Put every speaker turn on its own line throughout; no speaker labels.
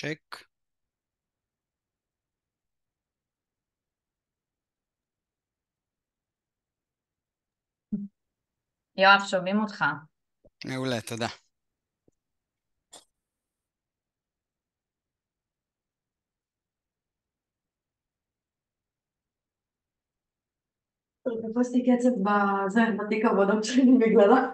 צ'ק.
יואב, שומעים אותך.
מעולה, תודה.
תפסתי קצב בזה, בתיק עבודות שלי בגללה.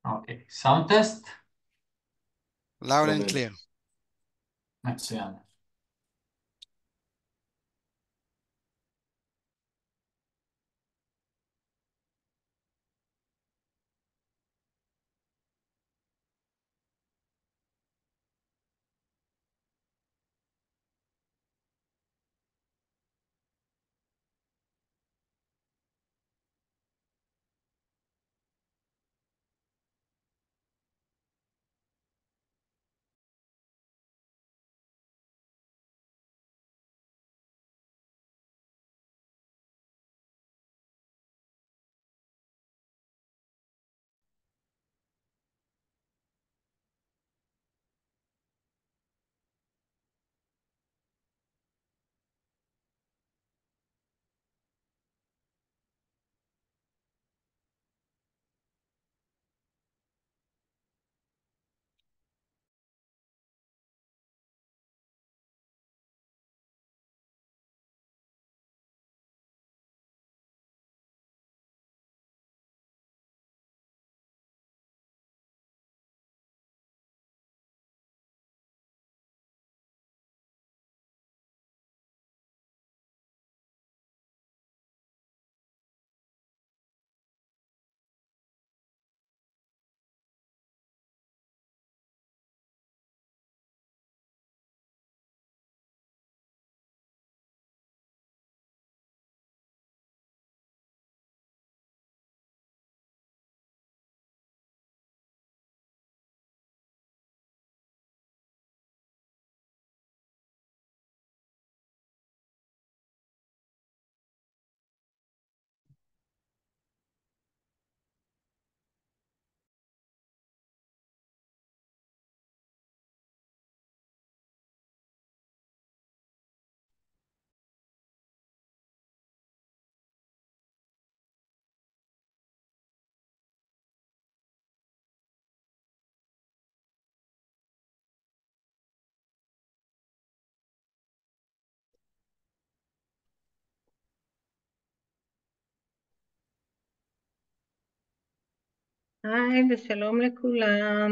אוקיי, סאונד טסט?
Loud and clear.
מצוין.
היי ושלום לכולם,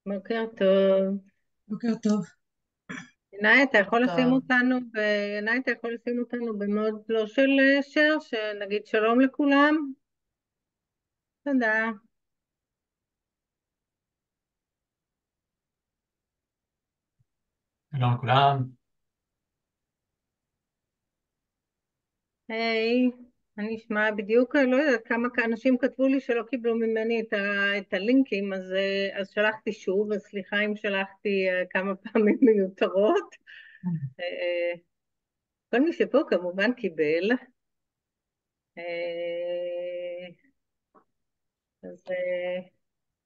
בוקר טוב.
בוקר טוב.
עיניי, אתה יכול לשים
טוב.
אותנו, עיניי, אתה יכול לשים אותנו במוד לא של שר, שנגיד שלום לכולם. תודה.
שלום לכולם.
היי, מה נשמע בדיוק? לא יודעת כמה אנשים כתבו לי שלא קיבלו ממני את הלינקים, אז שלחתי שוב, אז סליחה אם שלחתי כמה פעמים מיותרות. כל מי שפה כמובן קיבל.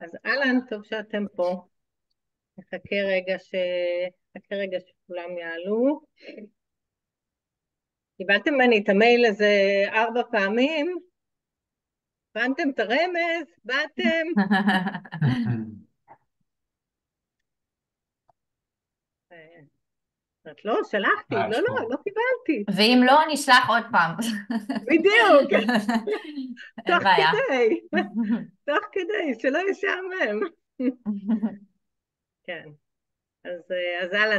אז אהלן, טוב שאתם פה. נחכה רגע שכולם יעלו. קיבלתם ממני את המייל איזה 4 פעמים, הבנתם את הרמז, באתם. את לא, שלחתי, לא קיבלתי.
ואם לא, נשלח עוד פעם.
בדיוק,
אין בעיה.
תוך כדי, שלא ישעמם. כן. אז הלאה,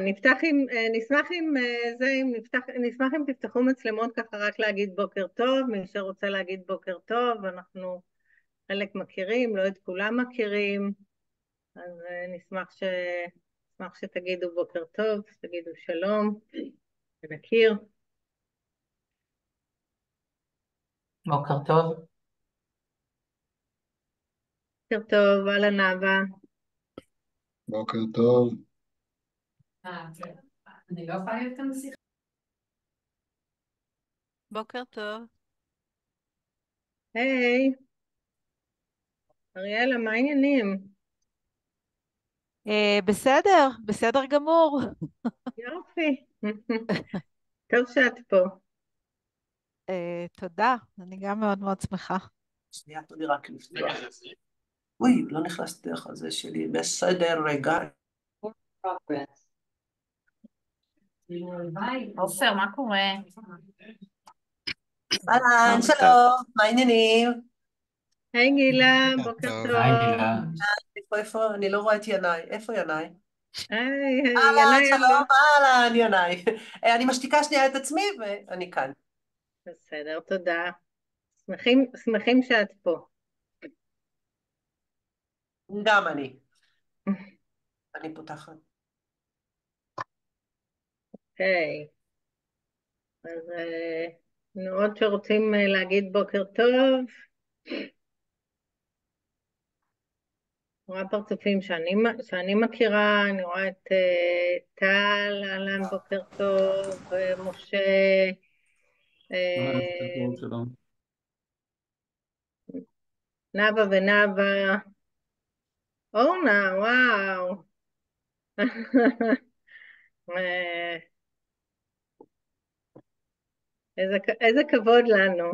נשמח אם תפתחו מצלמות ככה רק להגיד בוקר טוב, מי שרוצה להגיד בוקר טוב, אנחנו חלק מכירים, לא את כולם מכירים, אז נשמח שתגידו בוקר טוב, שתגידו שלום, ונכיר.
בוקר טוב.
בוקר טוב, אהלן נאווה.
בוקר טוב.
אני לא יכולה להיות כאן בשיחה.
בוקר טוב.
היי, אריאלה, מה העניינים?
בסדר, בסדר גמור.
יופי. טוב שאת פה.
תודה, אני גם מאוד מאוד שמחה.
שנייה, תנו לי רק לפתוח. אוי, לא נכנס דרך הזה שלי. בסדר, רגע.
עופר, מה קורה?
אהלן, שלום, מה העניינים?
היי גילה,
בוקר
בוקר
טוב.
טוב.
היי גילה.
איפה? אני לא רואה את ינאי. איפה ינאי?
היי,
אהלן,
ינאי,
שלום, אהלן, ינאי. אני משתיקה שנייה את עצמי ואני כאן.
בסדר, תודה. שמחים שאת פה.
גם אני. אני פותחת.
היי. אז עוד שרוצים להגיד בוקר טוב. רואה פרצופים שאני מכירה, אני רואה את טל, אהלן, בוקר טוב, משה,
שלום.
נאוה ונאווה, אורנה, וואו. אה, איזה כבוד לנו.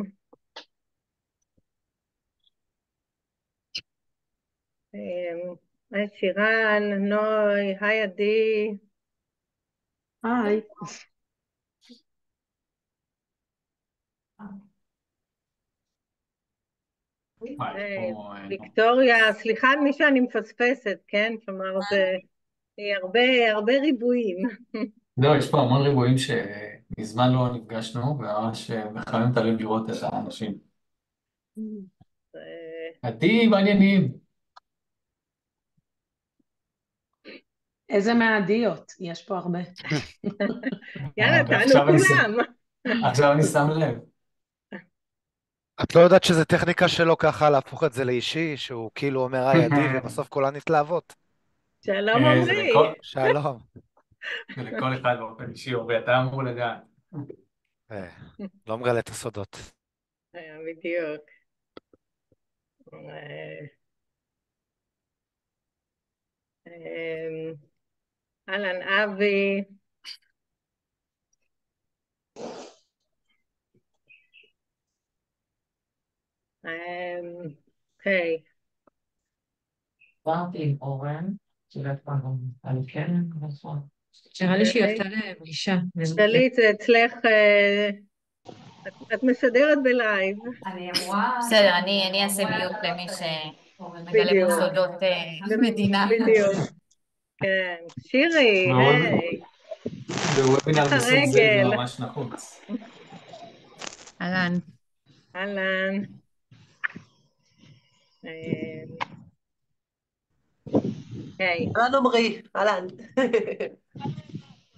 היי שירן, נוי, היי עדי.
היי.
ויקטוריה, סליחה על מי שאני מפספסת, כן? כלומר, זה הרבה ריבועים.
לא, יש פה המון ריבועים שמזמן לא נפגשנו, וממש מחמם את הלב לראות את האנשים. עדי, מעניינים.
איזה מהעדיות, יש פה הרבה.
יאללה, תענו
עכשיו אני שם-
כולם.
עכשיו אני שם לב.
את לא יודעת שזה טכניקה שלו ככה להפוך את זה לאישי, שהוא כאילו אומר היי עדי ובסוף כולן מתלהבות.
שלום
זה
עמרי.
שלום.
לכל אחד באופן אישי, אורי, אתה אמור לדעת.
לא מגלה את הסודות.
בדיוק. אהלן אבי. אוקיי.
דיברתי עם אורן, שילת פעם על כן, נכון. נראה לי שהיא יצאה לפגישה.
דלית, זה אצלך, את משדרת בלייב.
בסדר, אני אעשה מיוט למי שמגלה פה סודות מדינה.
בדיוק. כן. שירי, היי.
בוובינר
איך
מסוג זה
הרגל?
זה ממש נחוץ.
אהלן.
אהלן. היי.
אהלן עמרי, אהלן.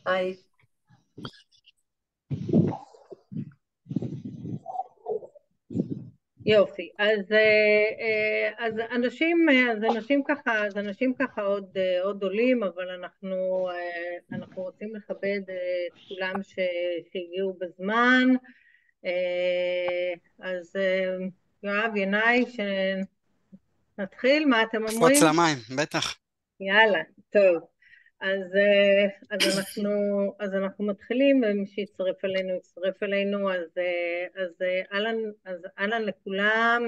היי.
יופי, אז אנשים ככה עוד עולים, אבל אנחנו רוצים לכבד את כולם שהגיעו בזמן. אז יואב, ינאי, שנתחיל, מה אתם אומרים?
קפוץ למים, בטח.
יאללה, טוב. אז אנחנו מתחילים, ומי שיצטרף אלינו יצטרף אלינו. אז אהלן לכולם,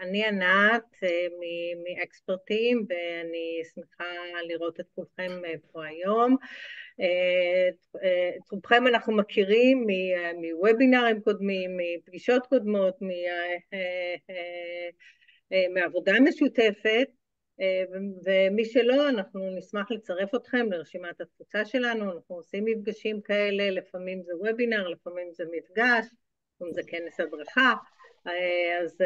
אני ענת מאקספרטים, ואני שמחה לראות את כולכם פה היום. את רובכם אנחנו מכירים מוובינרים קודמים, מפגישות קודמות, מעבודה משותפת, ומי שלא, אנחנו נשמח לצרף אתכם לרשימת התפוצה שלנו. אנחנו עושים מפגשים כאלה, לפעמים זה וובינר, לפעמים זה מפגש, לפעמים זה כנס הדרכה, אז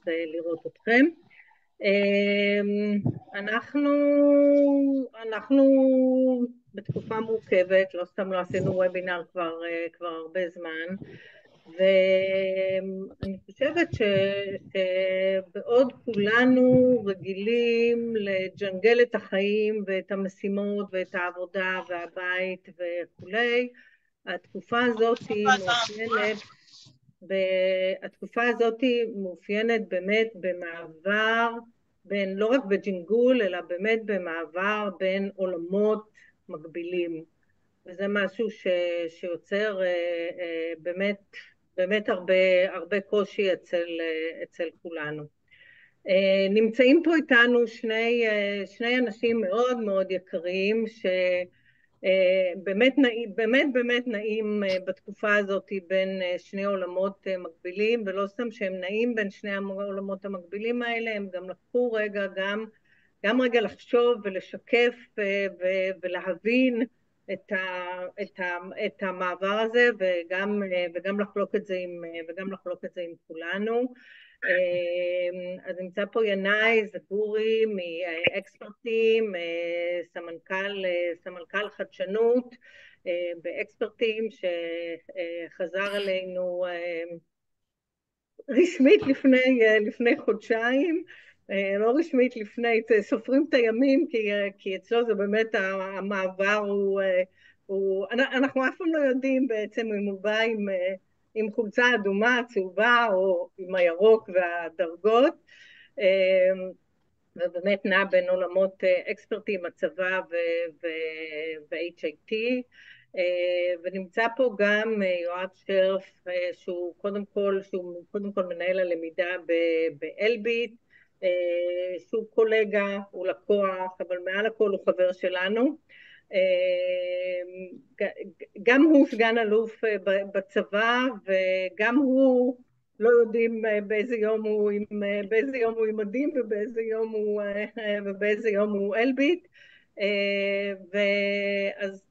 לראות אתכם. אנחנו בתקופה מורכבת, לא סתם לא עשינו וובינר כבר הרבה זמן, ואני חושבת שבעוד כולנו רגילים לג'נגל את החיים ואת המשימות ואת העבודה והבית וכולי, התקופה הזאת היא מאופיינת התקופה הזאת מאופיינת באמת במעבר בין, לא רק בג'ינגול, אלא באמת במעבר בין עולמות מקבילים. וזה משהו שיוצר באמת, באמת הרבה קושי אצל כולנו. נמצאים פה איתנו שני אנשים מאוד מאוד יקרים, באמת נעים בתקופה הזאת בין שני עולמות מקבילים, ולא סתם שהם נעים בין שני העולמות המקבילים האלה, הם גם לקחו רגע גם רגע לחשוב ולשקף ולהבין את המעבר הזה, וגם לחלוק את זה עם כולנו. אז נמצא פה ינאי זגורי מאקספרטים, סמנכ"ל חדשנות באקספרטים, שחזר אלינו רשמית לפני חודשיים, לא רשמית לפני, סופרים את הימים, כי אצלו זה באמת המעבר אנחנו אף פעם לא יודעים בעצם אם הוא בא עם חולצה אדומה, צהובה, או עם הירוק והדרגות, ובאמת נע בין עולמות אקספרטים, הצבא ו-HIT, ונמצא פה גם יואב שרף, שהוא קודם כל מנהל הלמידה באלביט, שהוא קולגה, הוא לקוח, אבל מעל הכל הוא חבר שלנו. גם הוא סגן אלוף בצבא, וגם הוא לא יודעים באיזה יום הוא עם מדים ובאיזה יום הוא אלביט. אז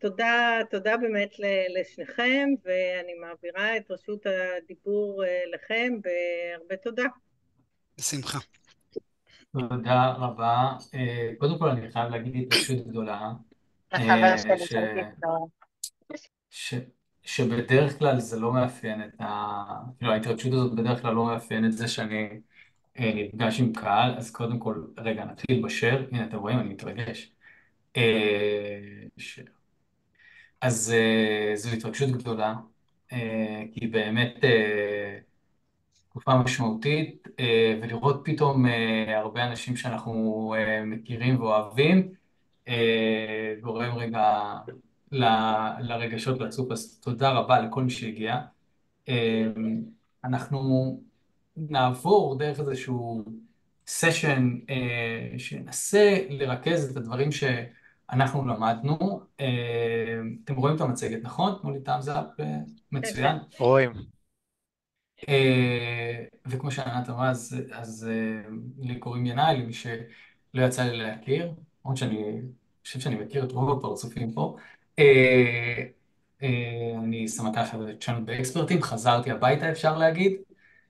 תודה באמת לשניכם, ואני מעבירה את רשות הדיבור לכם, והרבה תודה.
בשמחה.
תודה רבה. קודם כל אני חייב להגיד התרגשות גדולה.
החבר שלי
שבדרך כלל זה לא מאפיין כאילו ההתרגשות הזאת בדרך כלל לא מאפיין את זה שאני נפגש עם קהל, אז קודם כל, רגע, נתחיל בשיר, הנה אתם רואים, אני מתרגש. אז זו התרגשות גדולה, כי באמת תקופה משמעותית, ולראות פתאום הרבה אנשים שאנחנו מכירים ואוהבים, גורם רגע לרגשות לצוף, אז תודה רבה לכל מי שהגיע. אנחנו נעבור דרך איזשהו סשן שנסה לרכז את הדברים שאנחנו למדנו. אתם רואים את המצגת, נכון? תנו לי טאמס אפ, מצוין.
רואים.
וכמו שענת אמרה, אז לי קוראים ינאי, למי שלא יצא לי להכיר, למרות שאני חושב שאני מכיר את רוב הפרצופים פה. אני סמנכ"ל חדשנות באקספרטים, חזרתי הביתה אפשר להגיד,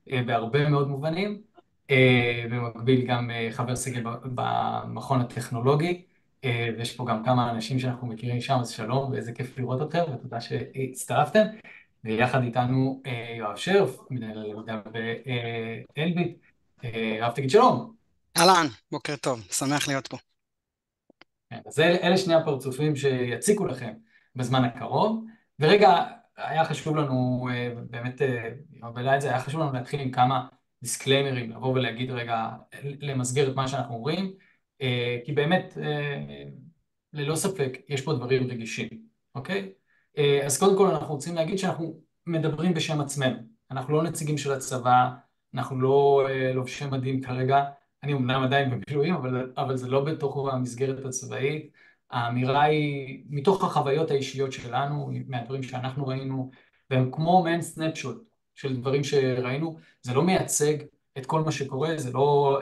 בהרבה מאוד מובנים, במקביל גם חבר סגל במכון הטכנולוגי, ויש פה גם כמה אנשים שאנחנו מכירים שם, אז שלום ואיזה כיף לראות אתכם, ותודה שהצטרפתם. ויחד איתנו יואב שרף, מנהל הלמידה באלביט. יואב, תגיד שלום.
אהלן, בוקר טוב, שמח להיות פה.
אז אלה שני הפרצופים שיציקו לכם בזמן הקרוב, ורגע, היה חשוב לנו, באמת, בלילה את זה, היה חשוב לנו להתחיל עם כמה דיסקליימרים, לבוא ולהגיד רגע, למסגר את מה שאנחנו אומרים, כי באמת, ללא ספק, יש פה דברים רגישים, אוקיי? אז קודם כל אנחנו רוצים להגיד שאנחנו מדברים בשם עצמנו, אנחנו לא נציגים של הצבא, אנחנו לא לובשי מדים כרגע, אני אמנם עדיין במילואים, אבל זה לא בתוך המסגרת הצבאית. האמירה היא מתוך החוויות האישיות שלנו, מהדברים שאנחנו ראינו, והם כמו מעין סנפשוט של דברים שראינו. זה לא מייצג את כל מה שקורה, זה לא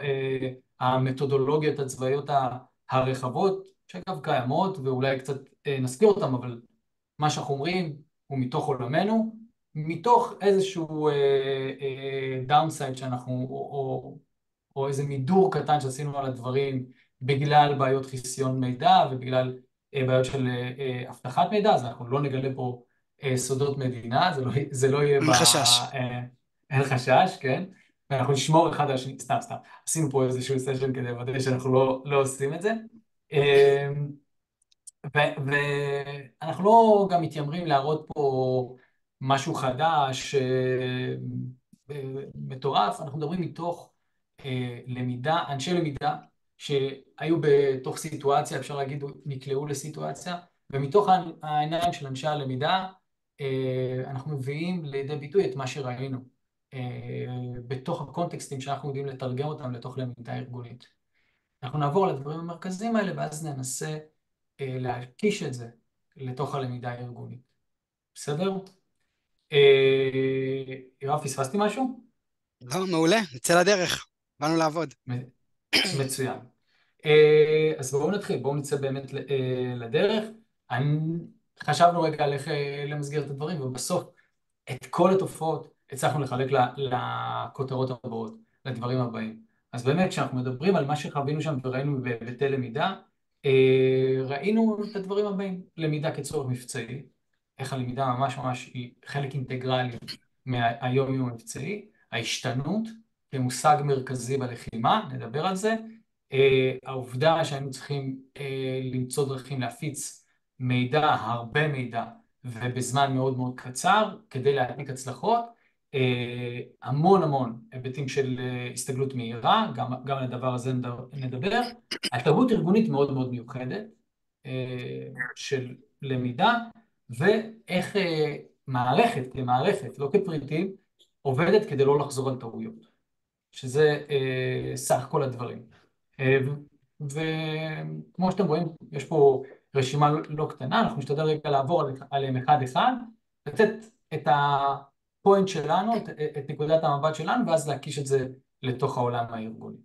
המתודולוגיות הצבאיות הרחבות, שאגב קיימות, ואולי קצת נזכיר אותם, אבל מה שאנחנו אומרים הוא מתוך עולמנו, מתוך איזשהו דאונסייד שאנחנו, או איזה מידור קטן שעשינו על הדברים בגלל בעיות חיסיון מידע ובגלל בעיות של אבטחת מידע, אז אנחנו לא נגלה פה סודות מדינה, זה לא יהיה
אין חשש.
אין חשש, כן? ואנחנו נשמור אחד על השני, סתם. עשינו פה איזשהו סשן כדי לוודא שאנחנו לא עושים את זה. ואנחנו לא גם מתיימרים להראות פה משהו חדש, מטורף, אנחנו מדברים מתוך למידה, אנשי למידה שהיו בתוך סיטואציה, אפשר להגיד, נקלעו לסיטואציה, ומתוך העיניים של אנשי הלמידה, אנחנו מביאים לידי ביטוי את מה שראינו, בתוך הקונטקסטים שאנחנו יודעים לתרגם אותם לתוך למידה ארגונית. אנחנו נעבור על הדברים המרכזיים האלה, ואז ננסה להקיש את זה לתוך הלמידה הארגונית. בסדר? יואב, פספסתי משהו?
לא, מעולה, נצא לדרך, באנו לעבוד.
מצוין. אז בואו נתחיל, בואו נצא באמת לדרך. חשבנו רגע על איך למסגר את הדברים, ובסוף את כל התופעות הצלחנו לחלק לכותרות הבאות, לדברים הבאים. אז באמת, כשאנחנו מדברים על מה שחווינו שם וראינו בהיבטי למידה, ראינו את הדברים הבאים, למידה כצורך מבצעי, איך הלמידה ממש ממש היא חלק אינטגרלי מהיום-יום המבצעי, ההשתנות כמושג מרכזי בלחימה, נדבר על זה, העובדה שהיינו צריכים למצוא דרכים להפיץ מידע, הרבה מידע, ובזמן מאוד מאוד קצר, כדי להעניק הצלחות, המון המון היבטים של הסתגלות מהירה, גם על הדבר הזה נדבר, על תרבות ארגונית מאוד מאוד מיוחדת של למידה, ואיך מערכת כמערכת, לא כפריטים, עובדת כדי לא לחזור על טעויות, שזה סך כל הדברים. וכמו שאתם רואים, יש פה רשימה לא קטנה, אנחנו נשתדל רגע לעבור עליהם אחד אחד, לתת את הפוינט שלנו, את נקודת המבט שלנו, ואז להקיש את זה לתוך העולם הארגוני.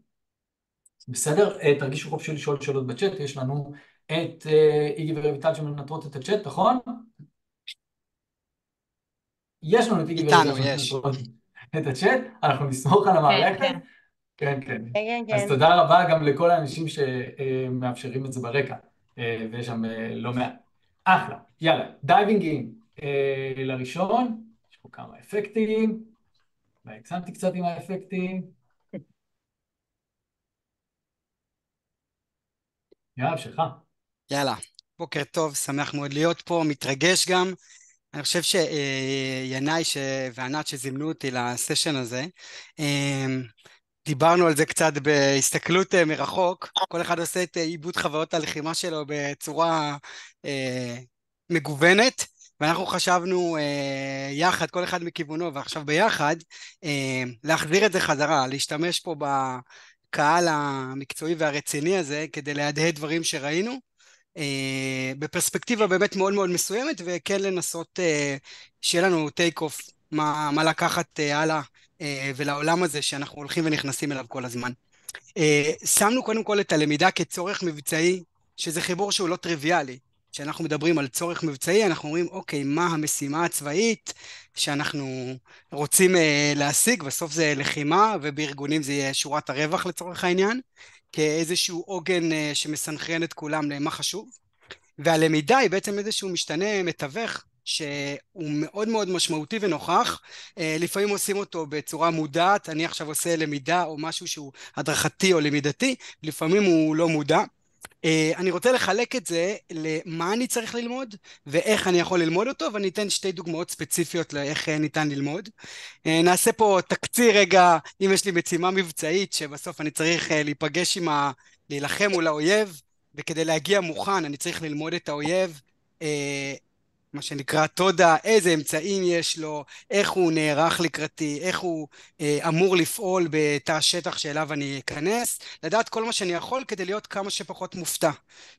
בסדר? תרגישו חופשי לשאול שאלות בצ'אט, יש לנו את איגי ורויטל שמנטרות את הצ'אט, נכון? יש לנו את איגי ורויטל שמנטרות את הצ'אט, אנחנו נסמוך על המערכת. כן, כן. אז תודה רבה גם לכל האנשים שמאפשרים את זה ברקע, ויש שם לא מעט. אחלה, יאללה, דייבינג אין לראשון, יש פה כמה אפקטים, והקסמתי קצת עם האפקטים. יאללה, שלך.
יאללה, בוקר טוב, שמח מאוד להיות פה, מתרגש גם. אני חושב שינאי וענת שזימנו אותי לסשן הזה, דיברנו על זה קצת בהסתכלות מרחוק, כל אחד עושה את עיבוד חוויות הלחימה שלו בצורה מגוונת, ואנחנו חשבנו יחד, כל אחד מכיוונו, ועכשיו ביחד, להחזיר את זה חזרה, להשתמש פה בקהל המקצועי והרציני הזה, כדי להדהד דברים שראינו, בפרספקטיבה באמת מאוד מאוד מסוימת, וכן לנסות שיהיה לנו טייק אוף, מה לקחת הלאה, ולעולם הזה שאנחנו הולכים ונכנסים אליו כל הזמן. שמנו קודם כל את הלמידה כצורך מבצעי, שזה חיבור שהוא לא טריוויאלי. כשאנחנו מדברים על צורך מבצעי, אנחנו אומרים, אוקיי, מה המשימה הצבאית שאנחנו רוצים להשיג? בסוף זה לחימה, ובארגונים זה יהיה שורת הרווח לצורך העניין, כאיזשהו עוגן שמסנכרן את כולם למה חשוב. והלמידה היא בעצם איזשהו משתנה מתווך, שהוא מאוד מאוד משמעותי ונוכח, לפעמים עושים אותו בצורה מודעת, אני עכשיו עושה למידה או משהו שהוא הדרכתי או למידתי, לפעמים הוא לא מודע. אני רוצה לחלק את זה למה אני צריך ללמוד ואיך אני יכול ללמוד אותו, ואני אתן שתי דוגמאות ספציפיות לאיך ניתן ללמוד. נעשה פה תקציר רגע, אם יש לי משימה מבצעית שבסוף אני צריך להיפגש להילחם מול האויב, וכדי להגיע מוכן אני צריך ללמוד את האויב, מה שנקרא תודה, איזה אמצעים יש לו, איך הוא נערך לקראתי, איך הוא אמור לפעול בתא השטח שאליו אני אכנס, לדעת כל מה שאני יכול כדי להיות כמה שפחות מופתע.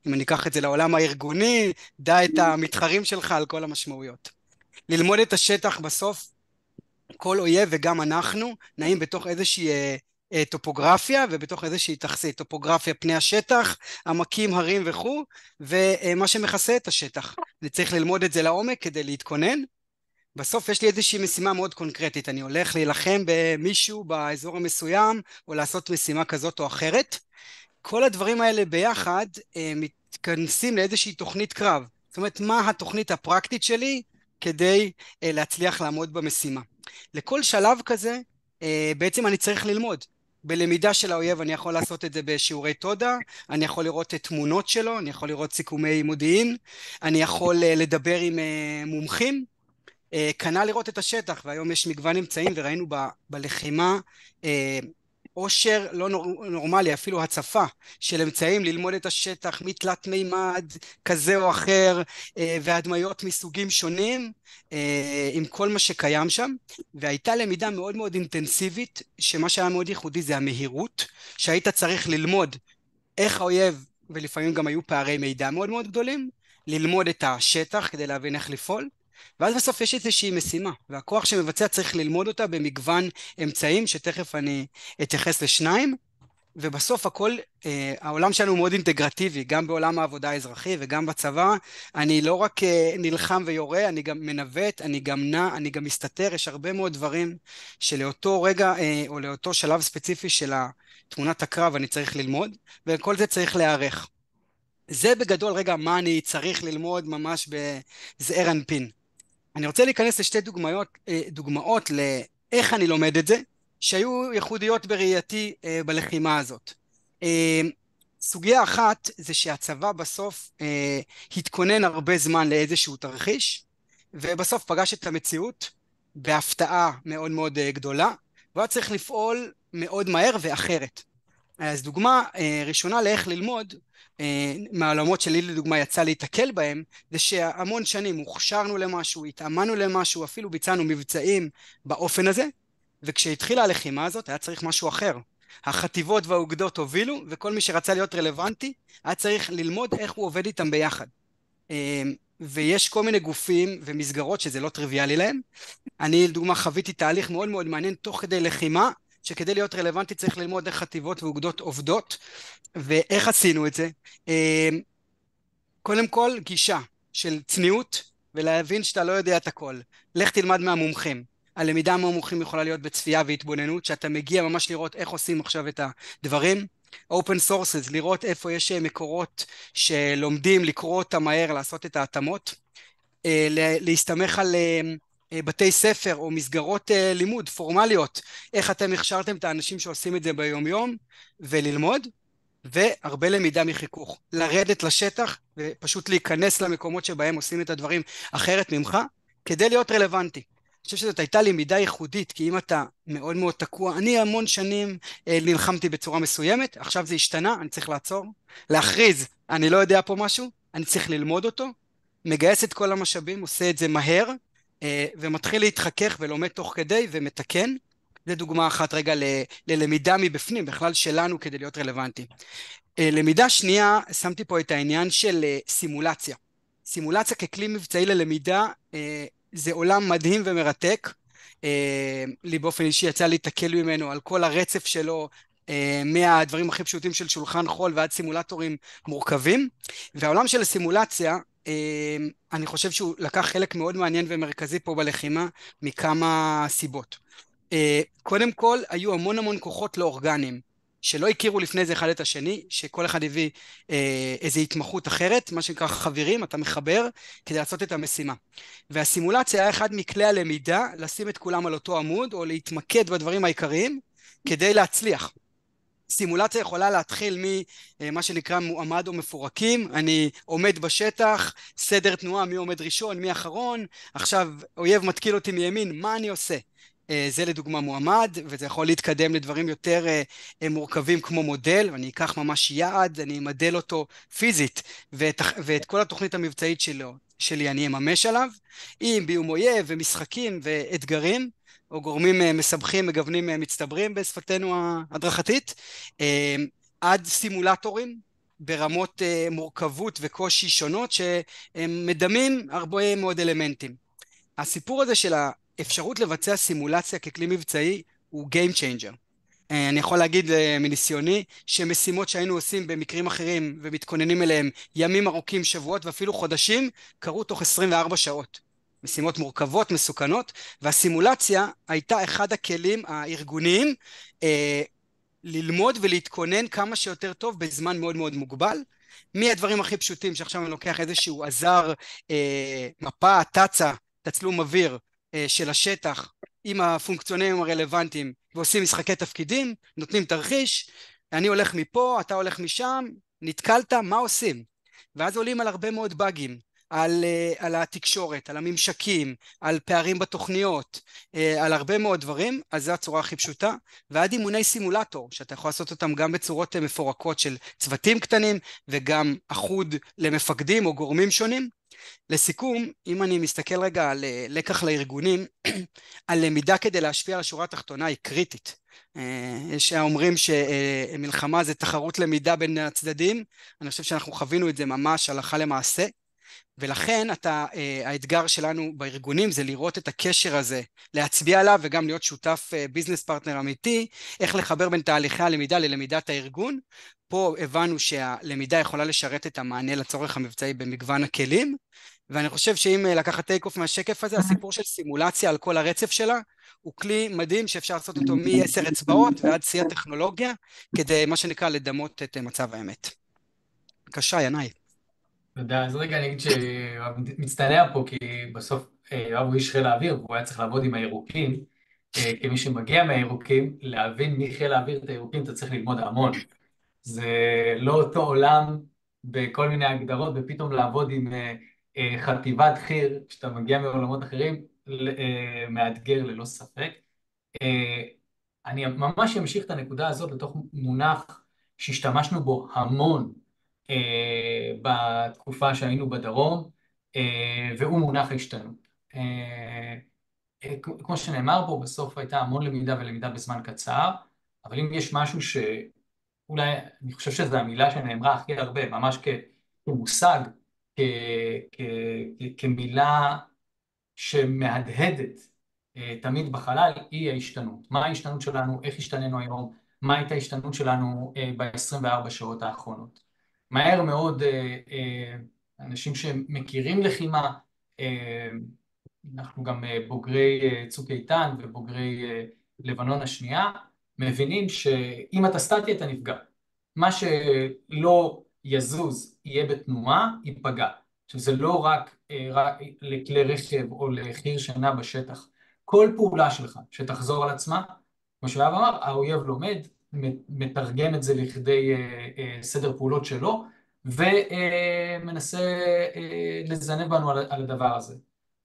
אם אני אקח את זה לעולם הארגוני, דע את המתחרים שלך על כל המשמעויות. ללמוד את השטח בסוף, כל אויב וגם אנחנו נעים בתוך איזושהי טופוגרפיה, ובתוך איזושהי תכסית, טופוגרפיה פני השטח, עמקים, הרים וכו', ומה שמכסה את השטח. אני צריך ללמוד את זה לעומק כדי להתכונן. בסוף יש לי איזושהי משימה מאוד קונקרטית, אני הולך להילחם במישהו באזור המסוים, או לעשות משימה כזאת או אחרת. כל הדברים האלה ביחד מתכנסים לאיזושהי תוכנית קרב. זאת אומרת, מה התוכנית הפרקטית שלי כדי להצליח לעמוד במשימה. לכל שלב כזה, בעצם אני צריך ללמוד. בלמידה של האויב אני יכול לעשות את זה בשיעורי תודה, אני יכול לראות תמונות שלו, אני יכול לראות סיכומי מודיעין, אני יכול לדבר עם מומחים, כנ"ל לראות את השטח, והיום יש מגוון אמצעים, וראינו בלחימה עושר לא נורמלי, אפילו הצפה של אמצעים ללמוד את השטח מתלת מימד כזה או אחר, והדמיות מסוגים שונים, עם כל מה שקיים שם. והייתה למידה מאוד מאוד אינטנסיבית, שמה שהיה מאוד ייחודי זה המהירות, שהיית צריך ללמוד איך האויב, ולפעמים גם היו פערי מידע מאוד מאוד גדולים, ללמוד את השטח כדי להבין איך לפעול, ואז בסוף יש איזושהי משימה, והכוח שמבצע צריך ללמוד אותה במגוון אמצעים, שתכף אני אתייחס לשניים, ובסוף הכל, העולם שלנו מאוד אינטגרטיבי, גם בעולם העבודה האזרחי וגם בצבא. אני לא רק נלחם ויורה, אני גם מנווט, אני גם נע, אני גם מסתתר. יש הרבה מאוד דברים שלאותו רגע או לאותו שלב ספציפי של תמונת הקרב אני צריך ללמוד, וכל זה צריך להיערך. זה בגדול רגע מה אני צריך ללמוד ממש בזעיר אנפין. אני רוצה להיכנס לשתי דוגמאות לאיך אני לומד את זה, שהיו ייחודיות בראייתי בלחימה הזאת. סוגיה אחת זה שהצבא בסוף התכונן הרבה זמן לאיזשהו תרחיש, ובסוף פגש את המציאות בהפתעה מאוד מאוד גדולה, והיה צריך לפעול מאוד מהר ואחרת. אז דוגמה ראשונה לאיך ללמוד, מהעולמות שלי לדוגמה יצא להתקל בהם, זה שהמון שנים הוכשרנו למשהו, התאמנו למשהו, אפילו ביצענו מבצעים באופן הזה, וכשהתחילה הלחימה הזאת היה צריך משהו אחר. החטיבות והאוגדות הובילו, וכל מי שרצה להיות רלוונטי היה צריך ללמוד איך הוא עובד איתם ביחד. ויש כל מיני גופים ומסגרות שזה לא טריוויאלי להם. אני לדוגמה חוויתי תהליך מאוד מאוד מעניין תוך כדי לחימה, שכדי להיות רלוונטי צריך ללמוד איך חטיבות ואוגדות עובדות, ואיך עשינו את זה. קודם כל גישה של צניעות, ולהבין שאתה לא יודע את הכל. לך תלמד מהמומחים. הלמידה מהמומחים יכולה להיות בצפייה והתבוננות, שאתה מגיע ממש לראות איך עושים עכשיו את הדברים. Open sources, לראות איפה יש מקורות שלומדים, לקרוא אותם מהר, לעשות את ההתאמות. להסתמך על בתי ספר או מסגרות לימוד פורמליות, איך אתם הכשרתם את האנשים שעושים את זה ביום יום, וללמוד. והרבה למידה מחיכוך, לרדת לשטח ופשוט להיכנס למקומות שבהם עושים את הדברים אחרת ממך, כדי להיות רלוונטי. אני חושב שזאת הייתה למידה ייחודית, כי אם אתה מאוד מאוד תקוע, אני המון שנים נלחמתי בצורה מסוימת, עכשיו זה השתנה, אני צריך לעצור, להכריז, אני לא יודע פה משהו, אני צריך ללמוד אותו, מגייס את כל המשאבים, עושה את זה מהר, ומתחיל להתחכך ולומד תוך כדי ומתקן. זה דוגמה אחת רגע ללמידה מבפנים, בכלל שלנו כדי להיות רלוונטי. למידה שנייה, שמתי פה את העניין של סימולציה. סימולציה ככלי מבצעי ללמידה, זה עולם מדהים ומרתק. לי באופן אישי יצא להתקל ממנו על כל הרצף שלו, מהדברים הכי פשוטים של שולחן חול ועד סימולטורים מורכבים. והעולם של הסימולציה, אני חושב שהוא לקח חלק מאוד מעניין ומרכזי פה בלחימה מכמה סיבות. קודם כל, היו המון כוחות לא אורגניים, שלא הכירו לפני זה אחד את השני, שכל אחד הביא איזו התמחות אחרת, מה שנקרא חברים, אתה מחבר כדי לעשות את המשימה. והסימולציה היה אחד מכלי הלמידה, לשים את כולם על אותו עמוד, או להתמקד בדברים העיקריים, כדי להצליח. סימולציה יכולה להתחיל ממה שנקרא מועמד או מפורקים, אני עומד בשטח, סדר תנועה, מי עומד ראשון, מי אחרון, עכשיו אויב מתקיל אותי מימין, מה אני עושה? זה לדוגמה מועמד, וזה יכול להתקדם לדברים יותר מורכבים כמו מודל, ואני אקח ממש יעד, אני אמדל אותו פיזית, ואת כל התוכנית המבצעית שלי אני אממש עליו, עם ביום אויב ומשחקים ואתגרים, או גורמים מסבכים, מגוונים מצטברים בשפתנו ההדרכתית, עד סימולטורים ברמות מורכבות וקושי שונות, שמדמים הרבה מאוד אלמנטים. הסיפור הזה של האפשרות לבצע סימולציה ככלי מבצעי הוא Game Changer. אני יכול להגיד מניסיוני שמשימות שהיינו עושים במקרים אחרים ומתכוננים אליהם ימים ארוכים, שבועות ואפילו חודשים, קרו תוך 24 שעות. משימות מורכבות, מסוכנות, והסימולציה הייתה אחד הכלים הארגוניים ללמוד ולהתכונן כמה שיותר טוב בזמן מאוד מאוד מוגבל. מהדברים הכי פשוטים שעכשיו אני לוקח איזשהו עזר, מפה, תצה, תצלום אוויר של השטח עם הפונקציונרים הרלוונטיים ועושים משחקי תפקידים, נותנים תרחיש, אני הולך מפה, אתה הולך משם, נתקלת, מה עושים? ואז עולים על הרבה מאוד באגים, על התקשורת, על הממשקים, על פערים בתוכניות, על הרבה מאוד דברים, אז זו הצורה הכי פשוטה, ועד אימוני סימולטור, שאתה יכול לעשות אותם גם בצורות מפורקות של צוותים קטנים, וגם אחוד למפקדים או גורמים שונים. לסיכום, אם אני מסתכל רגע על לקח לארגונים, הלמידה כדי להשפיע על השורה התחתונה היא קריטית. יש האומרים שמלחמה זה תחרות למידה בין הצדדים, אני חושב שאנחנו חווינו את זה ממש הלכה למעשה, ולכן האתגר שלנו בארגונים זה לראות את הקשר הזה, להצביע עליו וגם להיות שותף ביזנס פרטנר אמיתי, איך לחבר בין תהליכי הלמידה ללמידת הארגון. פה הבנו שהלמידה יכולה לשרת את המענה לצורך המבצעי במגוון הכלים, ואני חושב שאם לקחת טייק אוף מהשקף הזה, הסיפור של סימולציה על כל הרצף שלה, הוא כלי מדהים שאפשר לעשות אותו מ10 אצבעות ועד שיא הטכנולוגיה, כדי מה שנקרא לדמות את מצב האמת. בבקשה, ינאי.
תודה, אז רגע אני אגיד שמצטנע פה, כי בסוף יואב הוא איש חיל האוויר, והוא היה צריך לעבוד עם הירוקים, כמי שמגיע מהירוקים, להבין מי חיל האוויר את הירוקים, אתה צריך ללמוד המון. זה לא אותו עולם בכל מיני הגדרות, ופתאום לעבוד עם חטיבת חי"ר, כשאתה מגיע מעולמות אחרים, מאתגר ללא ספק. אני ממש אמשיך את הנקודה הזאת לתוך מונח שהשתמשנו בו המון בתקופה שהיינו בדרום, והוא מונח ההשתנות. כמו שנאמר בו, בסוף הייתה המון למידה ולמידה בזמן קצר, אבל אם יש משהו שאולי, אני חושב שזו המילה שנאמרה הכי הרבה, ממש כמושג, כמילה שמהדהדת תמיד בחלל, היא ההשתנות. מה ההשתנות שלנו, איך השתננו היום, מה הייתה ההשתנות שלנו ב-24 שעות האחרונות. מהר מאוד אנשים שמכירים לחימה, אנחנו גם בוגרי צוק איתן ובוגרי לבנון השנייה, מבינים שאם אתה סטטי אתה נפגע. מה שלא יזוז יהיה בתנועה, ייפגע. עכשיו זה לא רק לכלי רכב או לחי"ר שינה בשטח. כל פעולה שלך שתחזור על עצמה, כמו שאבא אמר, האויב לומד, מתרגם את זה לכדי סדר פעולות שלו, ומנסה לזנב בנו על הדבר הזה.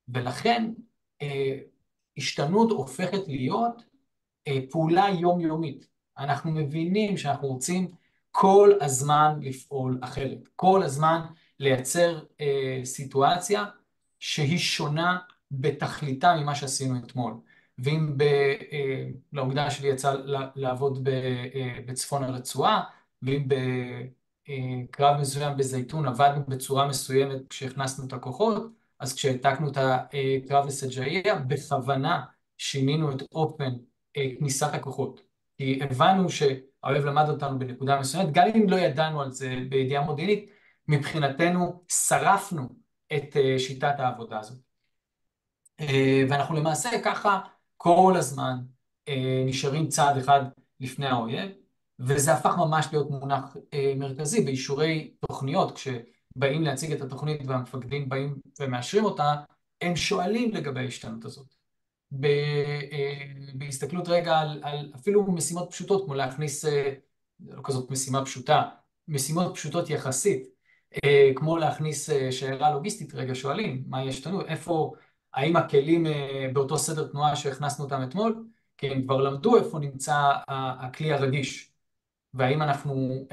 ולכן השתנות הופכת להיות פעולה יומיומית. אנחנו מבינים שאנחנו רוצים כל הזמן לפעול אחרת, כל הזמן לייצר סיטואציה שהיא שונה בתכליתה ממה שעשינו אתמול. ואם לאוגדה שלי יצא לעבוד בצפון הרצועה, ואם בקרב מסוים בזייתון עבדנו בצורה מסוימת כשהכנסנו את הכוחות, אז כשהעתקנו את הקרב לסג'אעיה, בכוונה שינינו את אופן כניסת הכוחות. כי הבנו שהאויב למד אותנו בנקודה מסוימת, גם אם לא ידענו על זה בידיעה מודיעינית, מבחינתנו שרפנו את שיטת העבודה הזאת. ואנחנו למעשה ככה כל הזמן נשארים צעד אחד לפני האויב, וזה הפך ממש להיות מונח מרכזי באישורי תוכניות. כשבאים להציג את התוכנית והמפקדים באים ומאשרים אותה, הם שואלים לגבי ההשתנות הזאת. בהסתכלות רגע על אפילו משימות פשוטות, כמו להכניס, לא כזאת משימה פשוטה, משימות פשוטות יחסית, כמו להכניס שאלה לוגיסטית, רגע שואלים, מה ישתנו, איפה, האם הכלים באותו סדר תנועה שהכנסנו אותם אתמול, כי הם כבר למדו איפה נמצא הכלי הרגיש, והאם אנחנו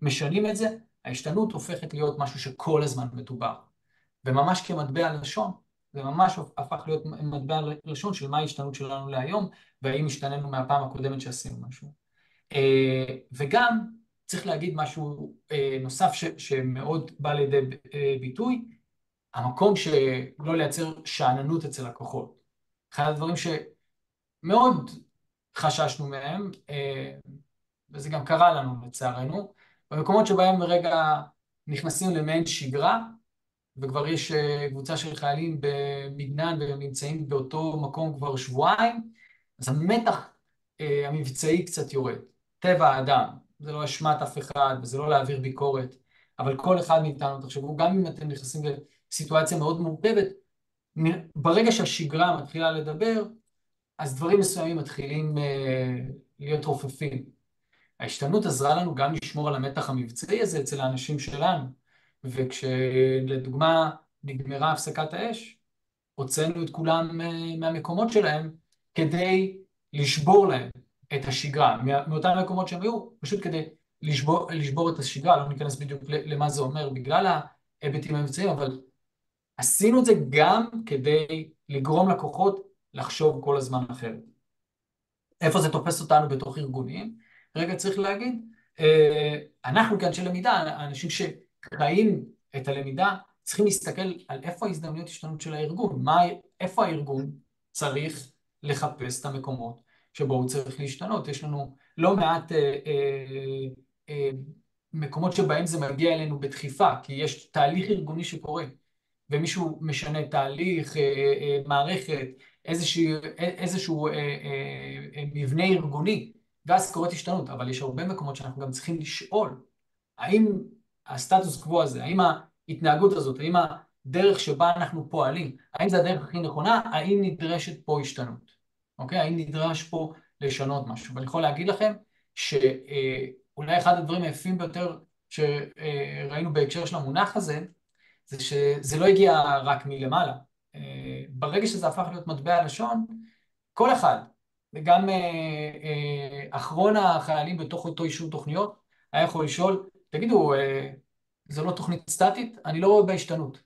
משנים את זה, ההשתנות הופכת להיות משהו שכל הזמן מדובר, וממש כמטבע לשון, זה ממש הפך להיות מטבע לשון של מה ההשתנות שלנו להיום, והאם השתננו מהפעם הקודמת שעשינו משהו. וגם צריך להגיד משהו נוסף שמאוד בא לידי ביטוי, המקום שלא לייצר שעננות אצל לקוחות. אחד הדברים שמאוד חששנו מהם, וזה גם קרה לנו לצערנו, במקומות שבהם רגע נכנסים למעין שגרה, וכבר יש קבוצה של חיילים במגנן והם נמצאים באותו מקום כבר שבועיים, אז המתח המבצעי קצת יורד. טבע האדם, זה לא אשמת אף אחד וזה לא להעביר ביקורת, אבל כל אחד מאיתנו, תחשבו, גם אם אתם נכנסים לסיטואציה מאוד מורכבת, ברגע שהשגרה מתחילה לדבר, אז דברים מסוימים מתחילים להיות רופפים. ההשתנות עזרה לנו גם לשמור על המתח המבצעי הזה אצל האנשים שלנו, וכשלדוגמה נגמרה הפסקת האש, הוצאנו את כולם מהמקומות שלהם כדי לשבור להם את השגרה, מאותם מקומות שהם היו, פשוט כדי לשבור את השגרה, לא ניכנס בדיוק למה זה אומר בגלל ההיבטים המבצעיים, אבל עשינו את זה גם כדי לגרום לקוחות לחשוב כל הזמן אחרת. איפה זה תופס אותנו בתוך ארגונים? רגע צריך להגיד, אנחנו כאנשי למידה, האנשים שחיים את הלמידה, צריכים להסתכל על איפה ההזדמנויות השתנות של הארגון, איפה הארגון צריך לחפש את המקומות שבו הוא צריך להשתנות. יש לנו לא מעט מקומות שבהם זה מגיע אלינו בדחיפה, כי יש תהליך ארגוני שקורה, ומישהו משנה תהליך, מערכת, איזשהו מבנה ארגוני, ואז קורית השתנות, אבל יש הרבה מקומות שאנחנו גם צריכים לשאול, האם הסטטוס קוו הזה, האם ההתנהגות הזאת, האם הדרך שבה אנחנו פועלים, האם זה הדרך הכי נכונה, האם נדרשת פה השתנות, אוקיי? האם נדרש פה לשנות משהו? ואני יכול להגיד לכם שאולי אחד הדברים היפים ביותר שראינו בהקשר של המונח הזה, זה שזה לא הגיע רק מלמעלה. ברגע שזה הפך להיות מטבע לשון, כל אחד, וגם אחרון החיילים בתוך אותו אישור תוכניות, היה יכול לשאול, תגידו, זה לא תוכנית סטטית? אני לא רואה בהשתנות.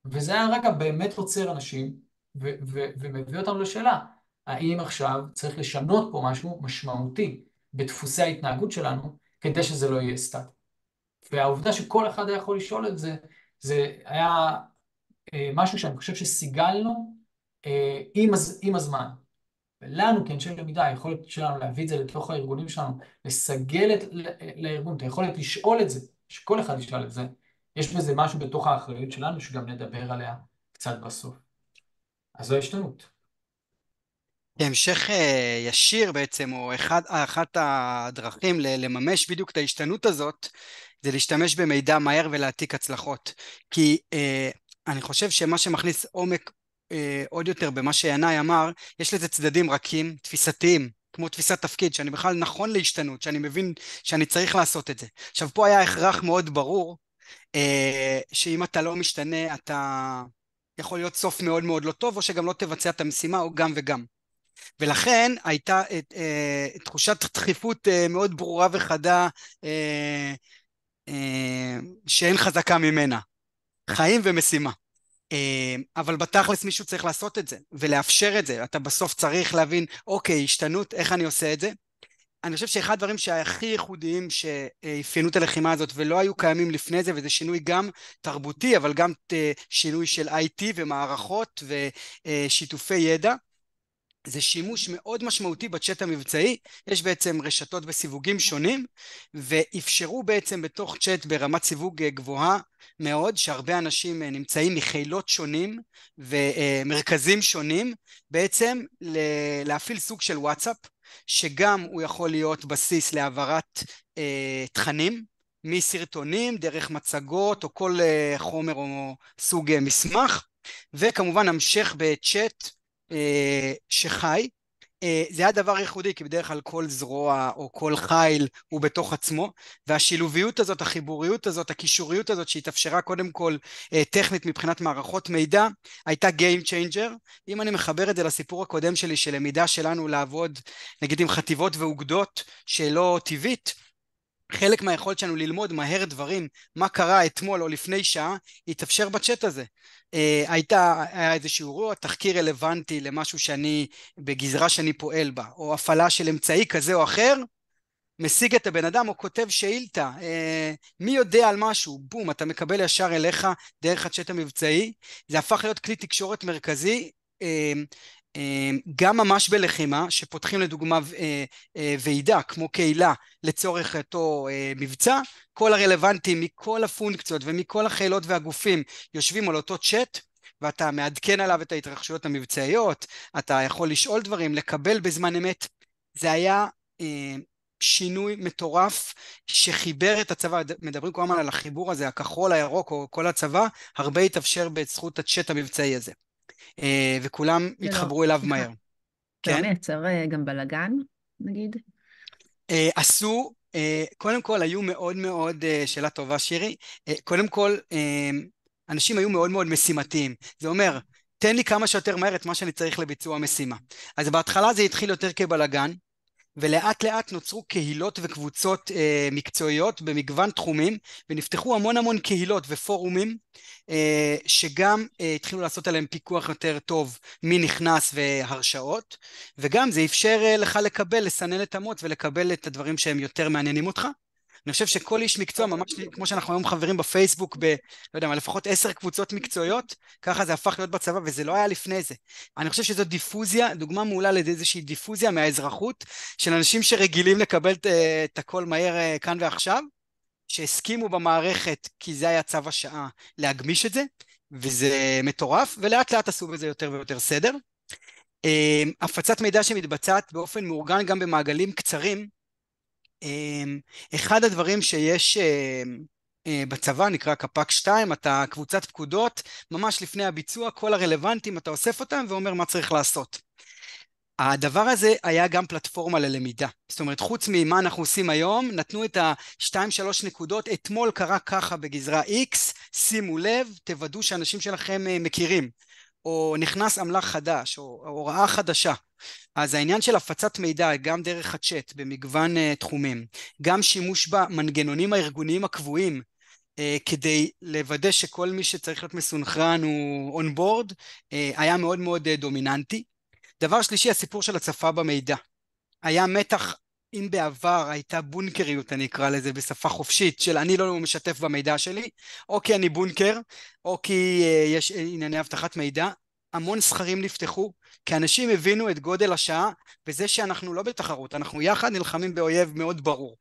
וזה היה רגע באמת עוצר אנשים, ומביא אותם לשאלה, האם עכשיו צריך לשנות פה משהו משמעותי בדפוסי ההתנהגות שלנו, כדי שזה לא יהיה סטטי. והעובדה שכל אחד היה יכול לשאול את זה, זה היה משהו שאני חושב שסיגלנו עם הזמן. ולנו כאנשי למידה, היכולת שלנו להביא את זה לתוך הארגונים שלנו, לסגל לארגון, את היכולת לשאול את זה, שכל אחד ישאל את זה, יש בזה משהו בתוך האחריות שלנו, שגם נדבר עליה קצת בסוף. אז זו השתנות.
בהמשך ישיר בעצם, או אחת הדרכים לממש בדיוק את ההשתנות הזאת, זה להשתמש במידע מהר ולהעתיק הצלחות. כי אני חושב שמה שמכניס עומק עוד יותר במה שינאי אמר, יש לזה צדדים רכים, תפיסתיים, כמו תפיסת תפקיד, שאני בכלל נכון להשתנות, שאני מבין שאני צריך לעשות את זה. עכשיו, פה היה הכרח מאוד ברור, שאם אתה לא משתנה, אתה יכול להיות סוף מאוד מאוד לא טוב, או שגם לא תבצע את המשימה, או גם וגם. ולכן הייתה תחושת דחיפות מאוד ברורה וחדה, שאין חזקה ממנה, חיים ומשימה. אבל בתכלס מישהו צריך לעשות את זה, ולאפשר את זה. אתה בסוף צריך להבין, אוקיי, השתנות, איך אני עושה את זה? אני חושב שאחד הדברים שהכי ייחודיים שאפיינו את הלחימה הזאת, ולא היו קיימים לפני זה, וזה שינוי גם תרבותי, אבל גם שינוי של IT ומערכות ושיתופי ידע, זה שימוש מאוד משמעותי בצ'אט המבצעי. יש בעצם רשתות בסיווגים שונים, ואפשרו בעצם בתוך צ'אט ברמת סיווג גבוהה מאוד, שהרבה אנשים נמצאים מחילות שונים ומרכזים שונים, בעצם להפעיל סוג של וואטסאפ, שגם הוא יכול להיות בסיס להעברת תכנים, מסרטונים, דרך מצגות, או כל חומר או סוג מסמך, וכמובן המשך בצ'אט, שחי. זה היה דבר ייחודי, כי בדרך כלל כל זרוע או כל חיל הוא בתוך עצמו, והשילוביות הזאת, החיבוריות הזאת, הקישוריות הזאת שהתאפשרה קודם כל טכנית מבחינת מערכות מידע, הייתה Game Changer. אם אני מחבר את זה לסיפור הקודם שלי, של למידה שלנו לעבוד נגיד עם חטיבות ואוגדות שלא טבעית, חלק מהיכולת שלנו ללמוד מהר דברים, מה קרה אתמול או לפני שעה, התאפשר בצ'אט הזה. היה איזשהו אירוע, תחקיר רלוונטי למשהו שאני, בגזרה שאני פועל בה, או הפעלה של אמצעי כזה או אחר, משיג את הבן אדם או כותב שאילתה, מי יודע על משהו, בום, אתה מקבל ישר אליך דרך הצ'אט המבצעי. זה הפך להיות כלי תקשורת מרכזי, גם ממש בלחימה, שפותחים לדוגמה ועידה כמו קהילה לצורך אותו מבצע, כל הרלוונטים מכל הפונקציות ומכל החילות והגופים יושבים על אותו צ'אט, ואתה מעדכן עליו את ההתרחשויות המבצעיות, אתה יכול לשאול דברים, לקבל בזמן אמת. זה היה שינוי מטורף שחיבר את הצבא. מדברים כל הזמן על החיבור הזה, הכחול, הירוק או כל הצבא, הרבה התאפשר בזכות הצ'אט המבצעי הזה. וכולם התחברו אליו מהר.
זה לא מייצר גם בלגן, נגיד?
עשו, קודם כל היו מאוד מאוד, שאלה טובה שירי, קודם כל אנשים היו מאוד מאוד משימתיים. זה אומר, תן לי כמה שיותר מהר את מה שאני צריך לביצוע משימה. אז בהתחלה זה התחיל יותר כבלגן, ולאט לאט נוצרו קהילות וקבוצות מקצועיות במגוון תחומים, ונפתחו המון המון קהילות ופורומים, שגם התחילו לעשות עליהם פיקוח יותר טוב, מי נכנס והרשאות, וגם זה אפשר לך לסנן את המוץ ולקבל את הדברים שהם יותר מעניינים אותך. אני חושב שכל איש מקצוע, ממש כמו שאנחנו היום חברים בפייסבוק, לא יודע מה, לפחות 10 קבוצות מקצועיות, ככה זה הפך להיות בצבא, וזה לא היה לפני זה. אני חושב שזו דיפוזיה, דוגמה מעולה לאיזושהי דיפוזיה מהאזרחות, של אנשים שרגילים לקבל את הכל מהר כאן ועכשיו, שהסכימו במערכת, כי זה היה צו השעה, להגמיש את זה, וזה מטורף, ולאט לאט עשו בזה יותר ויותר סדר. הפצת מידע שמתבצעת באופן מאורגן גם במעגלים קצרים, אחד הדברים שיש בצבא נקרא קפ"ק 2, אתה קבוצת פקודות, ממש לפני הביצוע, כל הרלוונטים, אתה אוסף אותם ואומר מה צריך לעשות. הדבר הזה היה גם פלטפורמה ללמידה, זאת אומרת חוץ ממה אנחנו עושים היום, נתנו את ה-2-3 נקודות, אתמול קרה ככה בגזרה X, שימו לב, תוודאו שאנשים שלכם מכירים, או נכנס אמל"ח חדש, או הוראה חדשה. אז העניין של הפצת מידע גם דרך הצ'אט במגוון תחומים, גם שימוש במנגנונים הארגוניים הקבועים, כדי לוודא שכל מי שצריך להיות מסונכרן הוא on board, היה מאוד מאוד דומיננטי. דבר שלישי, הסיפור של הצפה במידע. היה מתח, אם בעבר הייתה בונקריות, אני אקרא לזה בשפה חופשית, של אני לא משתף במידע שלי, או כי אני בונקר, או כי יש ענייני הבטחת מידע, המון סכרים נפתחו, כי אנשים הבינו את גודל השעה, וזה שאנחנו לא בתחרות, אנחנו יחד נלחמים באויב מאוד ברור.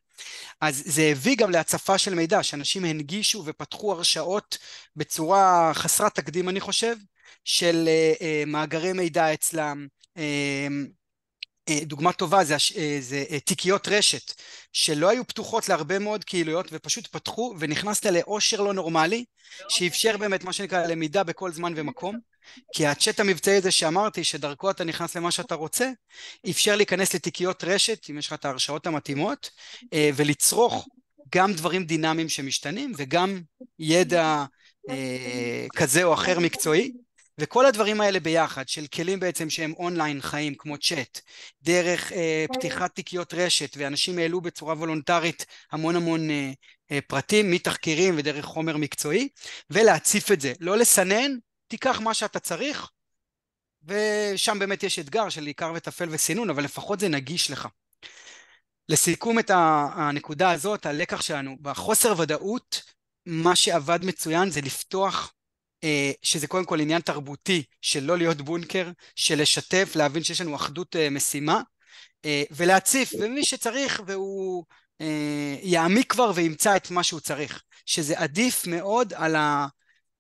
אז זה הביא גם להצפה של מידע, שאנשים הנגישו ופתחו הרשאות בצורה חסרת תקדים, אני חושב, של מאגרי מידע אצלם. דוגמה טובה זה תיקיות רשת, שלא היו פתוחות להרבה מאוד קהילויות, ופשוט פתחו ונכנסת לאושר לא נורמלי, שאפשר באמת מה שנקרא למידה בכל זמן ומקום, כי הצ'אט המבצעי הזה שאמרתי, שדרכו אתה נכנס למה שאתה רוצה, אפשר להיכנס לתיקיות רשת, אם יש לך את ההרשאות המתאימות, ולצרוך גם דברים דינמיים שמשתנים, וגם ידע כזה או אחר מקצועי, וכל הדברים האלה ביחד, של כלים בעצם שהם אונליין חיים, כמו צ'אט, דרך פתיחת תיקיות רשת, ואנשים העלו בצורה וולונטרית המון המון פרטים, מתחקירים ודרך חומר מקצועי, ולהציף את זה, לא לסנן, תיקח מה שאתה צריך, ושם באמת יש אתגר של עיקר וטפל וסינון, אבל לפחות זה נגיש לך. לסיכום את הנקודה הזאת, הלקח שלנו, בחוסר ודאות, מה שעבד מצוין זה לפתוח, שזה קודם כל עניין תרבותי של לא להיות בונקר, של לשתף, להבין שיש לנו אחדות משימה, ולהציף, ומי שצריך והוא יעמיק כבר וימצא את מה שהוא צריך, שזה עדיף מאוד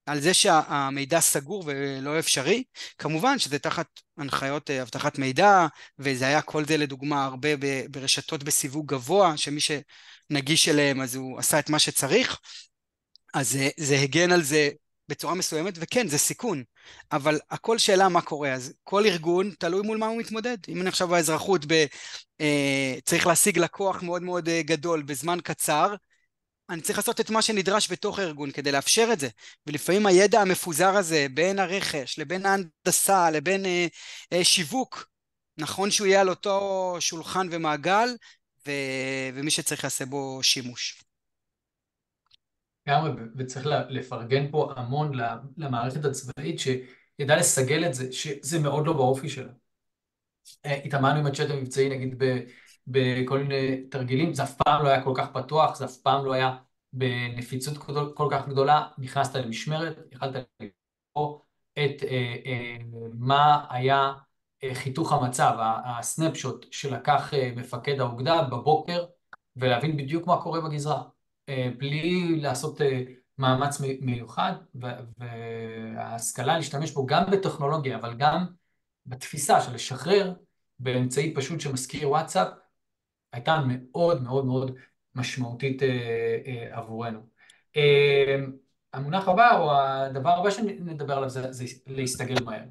על זה שהמידע סגור ולא אפשרי. כמובן שזה תחת הנחיות הבטחת מידע, וזה היה כל זה לדוגמה הרבה ברשתות בסיווג גבוה, שמי שנגיש אליהם אז הוא עשה את מה שצריך, אז זה הגן על זה בצורה מסוימת, וכן, זה סיכון, אבל הכל שאלה מה קורה, אז כל ארגון תלוי מול מה הוא מתמודד. אם אני עכשיו באזרחות צריך להשיג לקוח מאוד מאוד גדול בזמן קצר, אני צריך לעשות את מה שנדרש בתוך הארגון כדי לאפשר את זה, ולפעמים הידע המפוזר הזה בין הרכש לבין ההנדסה לבין שיווק, נכון שהוא יהיה על אותו שולחן ומעגל, ומי שצריך לעשה בו שימוש.
וצריך לפרגן פה המון למערכת הצבאית שידע לסגל את זה, שזה מאוד לא באופי שלה. התאמנו עם הצ'אט המבצעי נגיד בכל מיני תרגילים, זה אף פעם לא היה כל כך פתוח, זה אף פעם לא היה בנפיצות כל כך גדולה, נכנסת למשמרת, יכלת לקרוא את מה היה חיתוך המצב, הסנפשוט שלקח מפקד האוגדה בבוקר, ולהבין בדיוק מה קורה בגזרה, בלי לעשות מאמץ מיוחד, וההשכלה להשתמש בו גם בטכנולוגיה, אבל גם בתפיסה של לשחרר באמצעי פשוט שמזכיר וואטסאפ, הייתה מאוד מאוד מאוד משמעותית עבורנו. המונח הבא, או הדבר הבא שנדבר עליו, זה להסתגל מהר.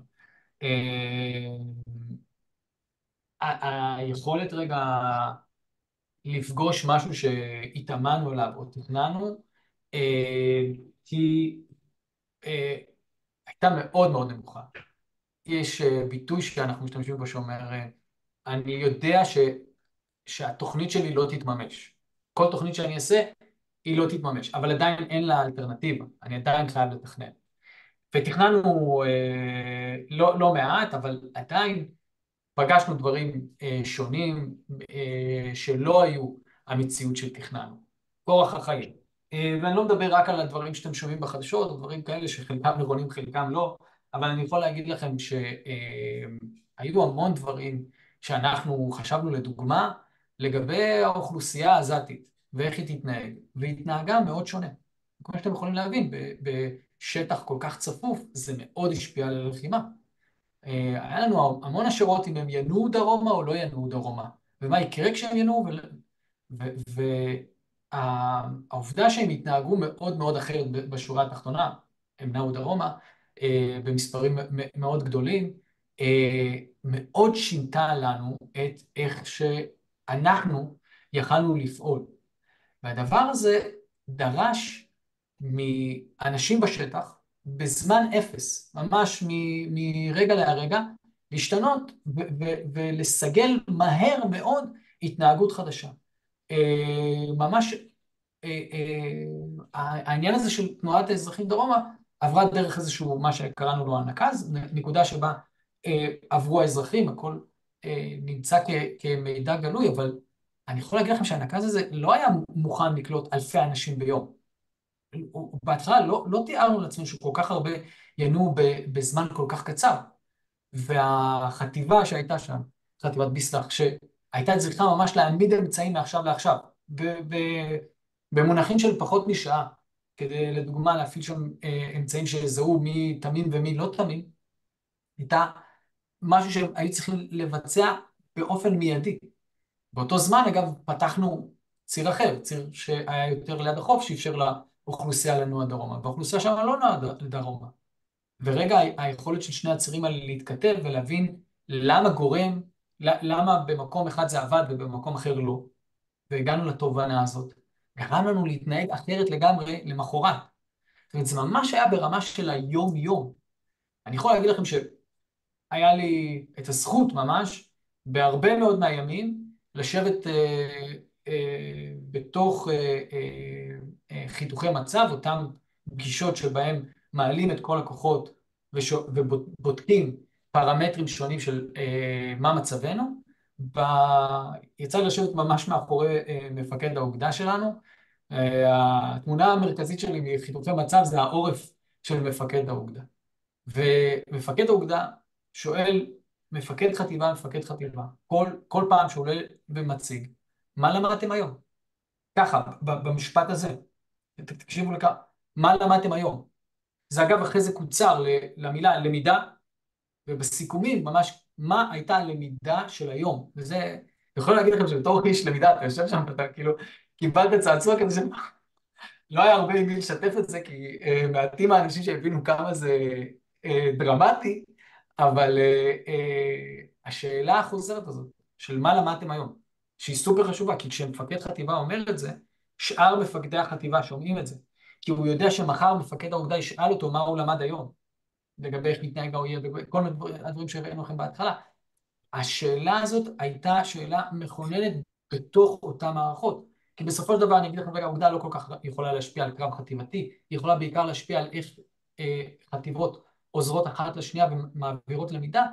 היכולת רגע לפגוש משהו שהתאמנו עליו או תכננו, היא הייתה מאוד מאוד נמוכה. יש ביטוי שאנחנו משתמשים בו שאומר, אני יודע שהתוכנית שלי לא תתממש. כל תוכנית שאני אעשה, היא לא תתממש, אבל עדיין אין לה אלטרנטיבה. אני עדיין חייב לתכנן. ותכננו לא מעט, אבל עדיין פגשנו דברים שונים שלא היו המציאות של תכננו. אורח החיים. ואני לא מדבר רק על הדברים שאתם שומעים בחדשות, דברים כאלה שחלקם נכונים, חלקם לא, אבל אני יכול להגיד לכם שהיו המון דברים שאנחנו חשבנו לדוגמה לגבי האוכלוסייה העזתית ואיך היא תתנהג, והיא התנהגה מאוד שונה. כמו שאתם יכולים להבין, בשטח כל כך צפוף, זה מאוד השפיע על הלחימה. היה לנו המון השערות אם הם ינועו דרומה או לא ינועו דרומה, ומה יקרה כשהם ינועו, והעובדה שהם התנהגו מאוד מאוד אחרת בשורה התחתונה, הם נעו דרומה, במספרים מאוד גדולים, מאוד שינתה לנו את איך שאנחנו יכלנו לפעול. והדבר הזה דרש מאנשים בשטח, בזמן אפס, ממש מרגע להרגע, להשתנות ולסגל מהר מאוד התנהגות חדשה. ממש העניין הזה של תנועת האזרחים דרומה עברה דרך איזשהו מה שקראנו לו הנקז, נקודה שבה עברו האזרחים, הכל נמצא כמידע גלוי, אבל אני יכול להגיד לכם שהנקז הזה לא היה מוכן לקלוט אלפי אנשים ביום. בהתחלה לא תיארנו לעצמנו שכל כך הרבה ינועו בזמן כל כך קצר. והחטיבה שהייתה שם, חטיבת ביסלח, שהייתה צריכה ממש להעמיד אמצעים מעכשיו לעכשיו, במונחים של פחות משעה, כדי לדוגמה להפעיל שם אמצעים שיזהו מי תמים ומי לא תמים, הייתה משהו שהם היו צריכים לבצע באופן מיידי. באותו זמן, אגב, פתחנו ציר אחר, ציר שהיה יותר ליד החוף, שאפשר לאוכלוסייה לנוע דרומה, והאוכלוסייה שם לא נוע לדרומה. ורגע, היכולת של שני הצירים האלה להתכתב ולהבין למה גורם, למה במקום אחד זה עבד ובמקום אחר לא, והגענו לתובנה הזאת, גרם לנו להתנהג אחרת לגמרי למחרת. זאת אומרת, זה ממש היה ברמה של היום-יום. אני יכול להגיד לכם שהיה לי את הזכות ממש, בהרבה מאוד מהימים, לשבת בתוך חיתוכי מצב, אותם פגישות שבהם מעלים את כל הכוחות ובודקים פרמטרים שונים של מה מצבנו. יצא לשבת ממש מאחורי מפקד האוגדה שלנו. התמונה המרכזית שלי מחיתוכי מצב זה העורף של מפקד האוגדה. ומפקד האוגדה שואל מפקד חטיבה, כל פעם שעולה ומציג, מה למדתם היום? ככה, במשפט הזה. תקשיבו לכך, מה למדתם היום? זה אגב אחרי זה קוצר למילה למידה, ובסיכומים ממש מה הייתה הלמידה של היום. וזה, יכול להגיד לכם שבתור איש למידה, אתה יושב שם, אתה כאילו קיבלת צעצוע כזה שלא היה הרבה עם מי לשתף את זה, כי מעטים האנשים שהבינו כמה זה דרמטי, אבל השאלה החוזרת הזאת, של מה למדתם היום, שהיא סופר חשובה, כי כשמפקד חטיבה אומר את זה, שאר מפקדי החטיבה שומעים את זה, כי הוא יודע שמחר מפקד האוגדה ישאל אותו מה הוא למד היום, לגבי איך מתנהג האויב, כל הדברים שהראינו לכם בהתחלה. השאלה הזאת הייתה שאלה מכוננת בתוך אותן מערכות, כי בסופו של דבר אני אגיד לכם, האוגדה לא כל כך יכולה להשפיע על קרב חטיבתי, היא יכולה בעיקר להשפיע על איך חטיבות עוזרות אחת לשנייה ומעבירות למידה,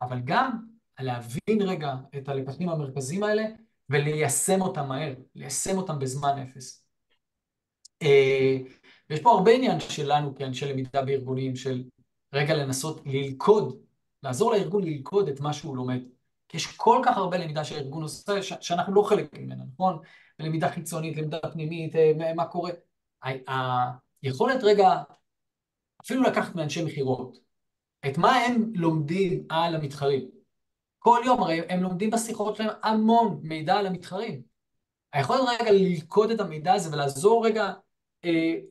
אבל גם להבין רגע את הלקחים המרכזיים האלה וליישם אותם מהר, ליישם אותם בזמן אפס. ויש פה הרבה עניין שלנו כאנשי למידה בארגונים, של רגע לנסות ללכוד, לעזור לארגון ללכוד את מה שהוא לומד. כי יש כל כך הרבה למידה שהארגון עושה, שאנחנו לא חלק ממנה, נכון? למידה חיצונית, למידה פנימית, מה קורה. היכולת רגע, אפילו לקחת מאנשי מכירות, את מה הם לומדים על המתחרים. כל יום הרי הם לומדים בשיחות שלהם המון מידע על המתחרים. היכולת רגע ללכוד את המידע הזה ולעזור רגע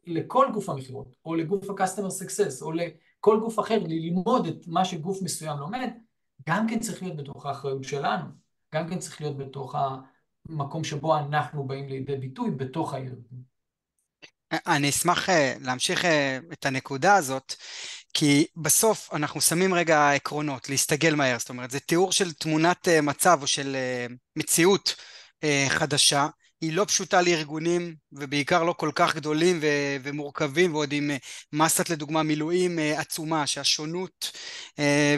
לכל גוף המכירות, או לגוף ה-Customer Success, או לכל גוף אחר, ללמוד את מה שגוף מסוים לומד, גם כן צריך להיות בתוך האחריות שלנו, גם כן צריך להיות בתוך המקום שבו אנחנו באים לידי ביטוי, בתוך הארגון.
אני אשמח להמשיך את הנקודה הזאת, כי בסוף אנחנו שמים רגע עקרונות, להסתגל מהר, זאת אומרת, זה תיאור של תמונת מצב או של מציאות חדשה, היא לא פשוטה לארגונים, ובעיקר לא כל כך גדולים ומורכבים, ועוד עם מסת לדוגמה מילואים עצומה, שהשונות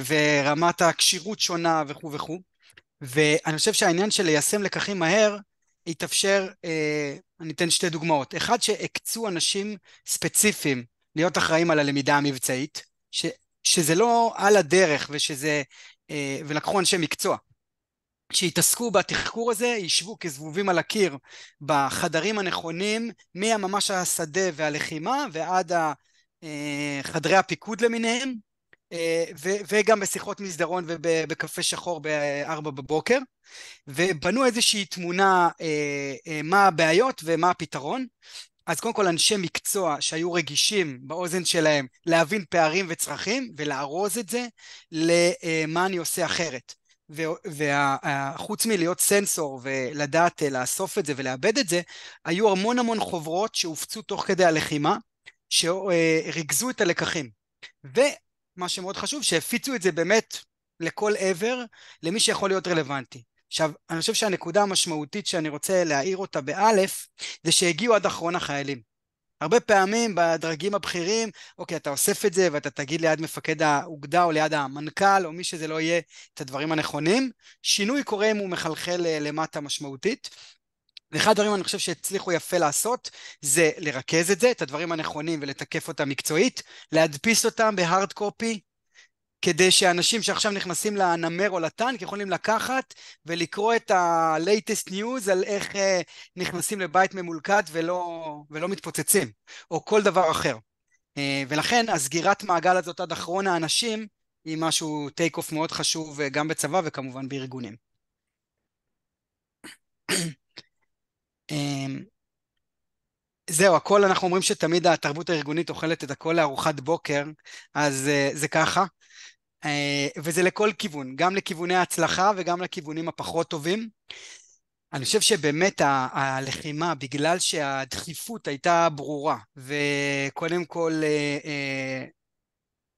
ורמת הקשירות שונה וכו' וכו'. ואני חושב שהעניין של ליישם לקחים מהר יתאפשר, אני אתן שתי דוגמאות. אחד, שהקצו אנשים ספציפיים להיות אחראים על הלמידה המבצעית, שזה לא על הדרך ולקחו אנשי מקצוע. שיתעסקו בתחקור הזה, ישבו כזבובים על הקיר בחדרים הנכונים, מממש השדה והלחימה ועד חדרי הפיקוד למיניהם, וגם בשיחות מסדרון ובקפה שחור ב-4 בבוקר, ובנו איזושהי תמונה מה הבעיות ומה הפתרון. אז קודם כל אנשי מקצוע שהיו רגישים באוזן שלהם להבין פערים וצרכים ולארוז את זה למה אני עושה אחרת. וחוץ מלהיות סנסור ולדעת לאסוף את זה ולאבד את זה, היו המון חוברות שהופצו תוך כדי הלחימה, שריכזו את הלקחים. ומה שמאוד חשוב, שהפיצו את זה באמת לכל עבר, למי שיכול להיות רלוונטי. עכשיו, אני חושב שהנקודה המשמעותית שאני רוצה להעיר אותה באלף, זה שהגיעו עד אחרון החיילים. הרבה פעמים בדרגים הבכירים, אוקיי, אתה אוסף את זה ואתה תגיד ליד מפקד האוגדה או ליד המנכ"ל או מי שזה לא יהיה את הדברים הנכונים. שינוי קורה אם הוא מחלחל למטה משמעותית. ואחד הדברים אני חושב שהצליחו יפה לעשות, זה לרכז את זה, את הדברים הנכונים ולתקף אותם מקצועית, להדפיס אותם בהארד קופי, כדי שאנשים שעכשיו נכנסים לנמר או לטנק יכולים לקחת ולקרוא את ה-latest news על איך נכנסים לבית ממולכד ולא מתפוצצים, או כל דבר אחר. ולכן הסגירת מעגל הזאת עד אחרון האנשים היא משהו טייק אוף מאוד חשוב גם בצבא וכמובן בארגונים. זהו, הכל אנחנו אומרים שתמיד התרבות הארגונית אוכלת את הכל לארוחת בוקר, אז זה ככה. וזה לכל כיוון, גם לכיווני ההצלחה וגם לכיוונים הפחות טובים. אני חושב שבאמת הלחימה, בגלל שהדחיפות הייתה ברורה, וקודם כל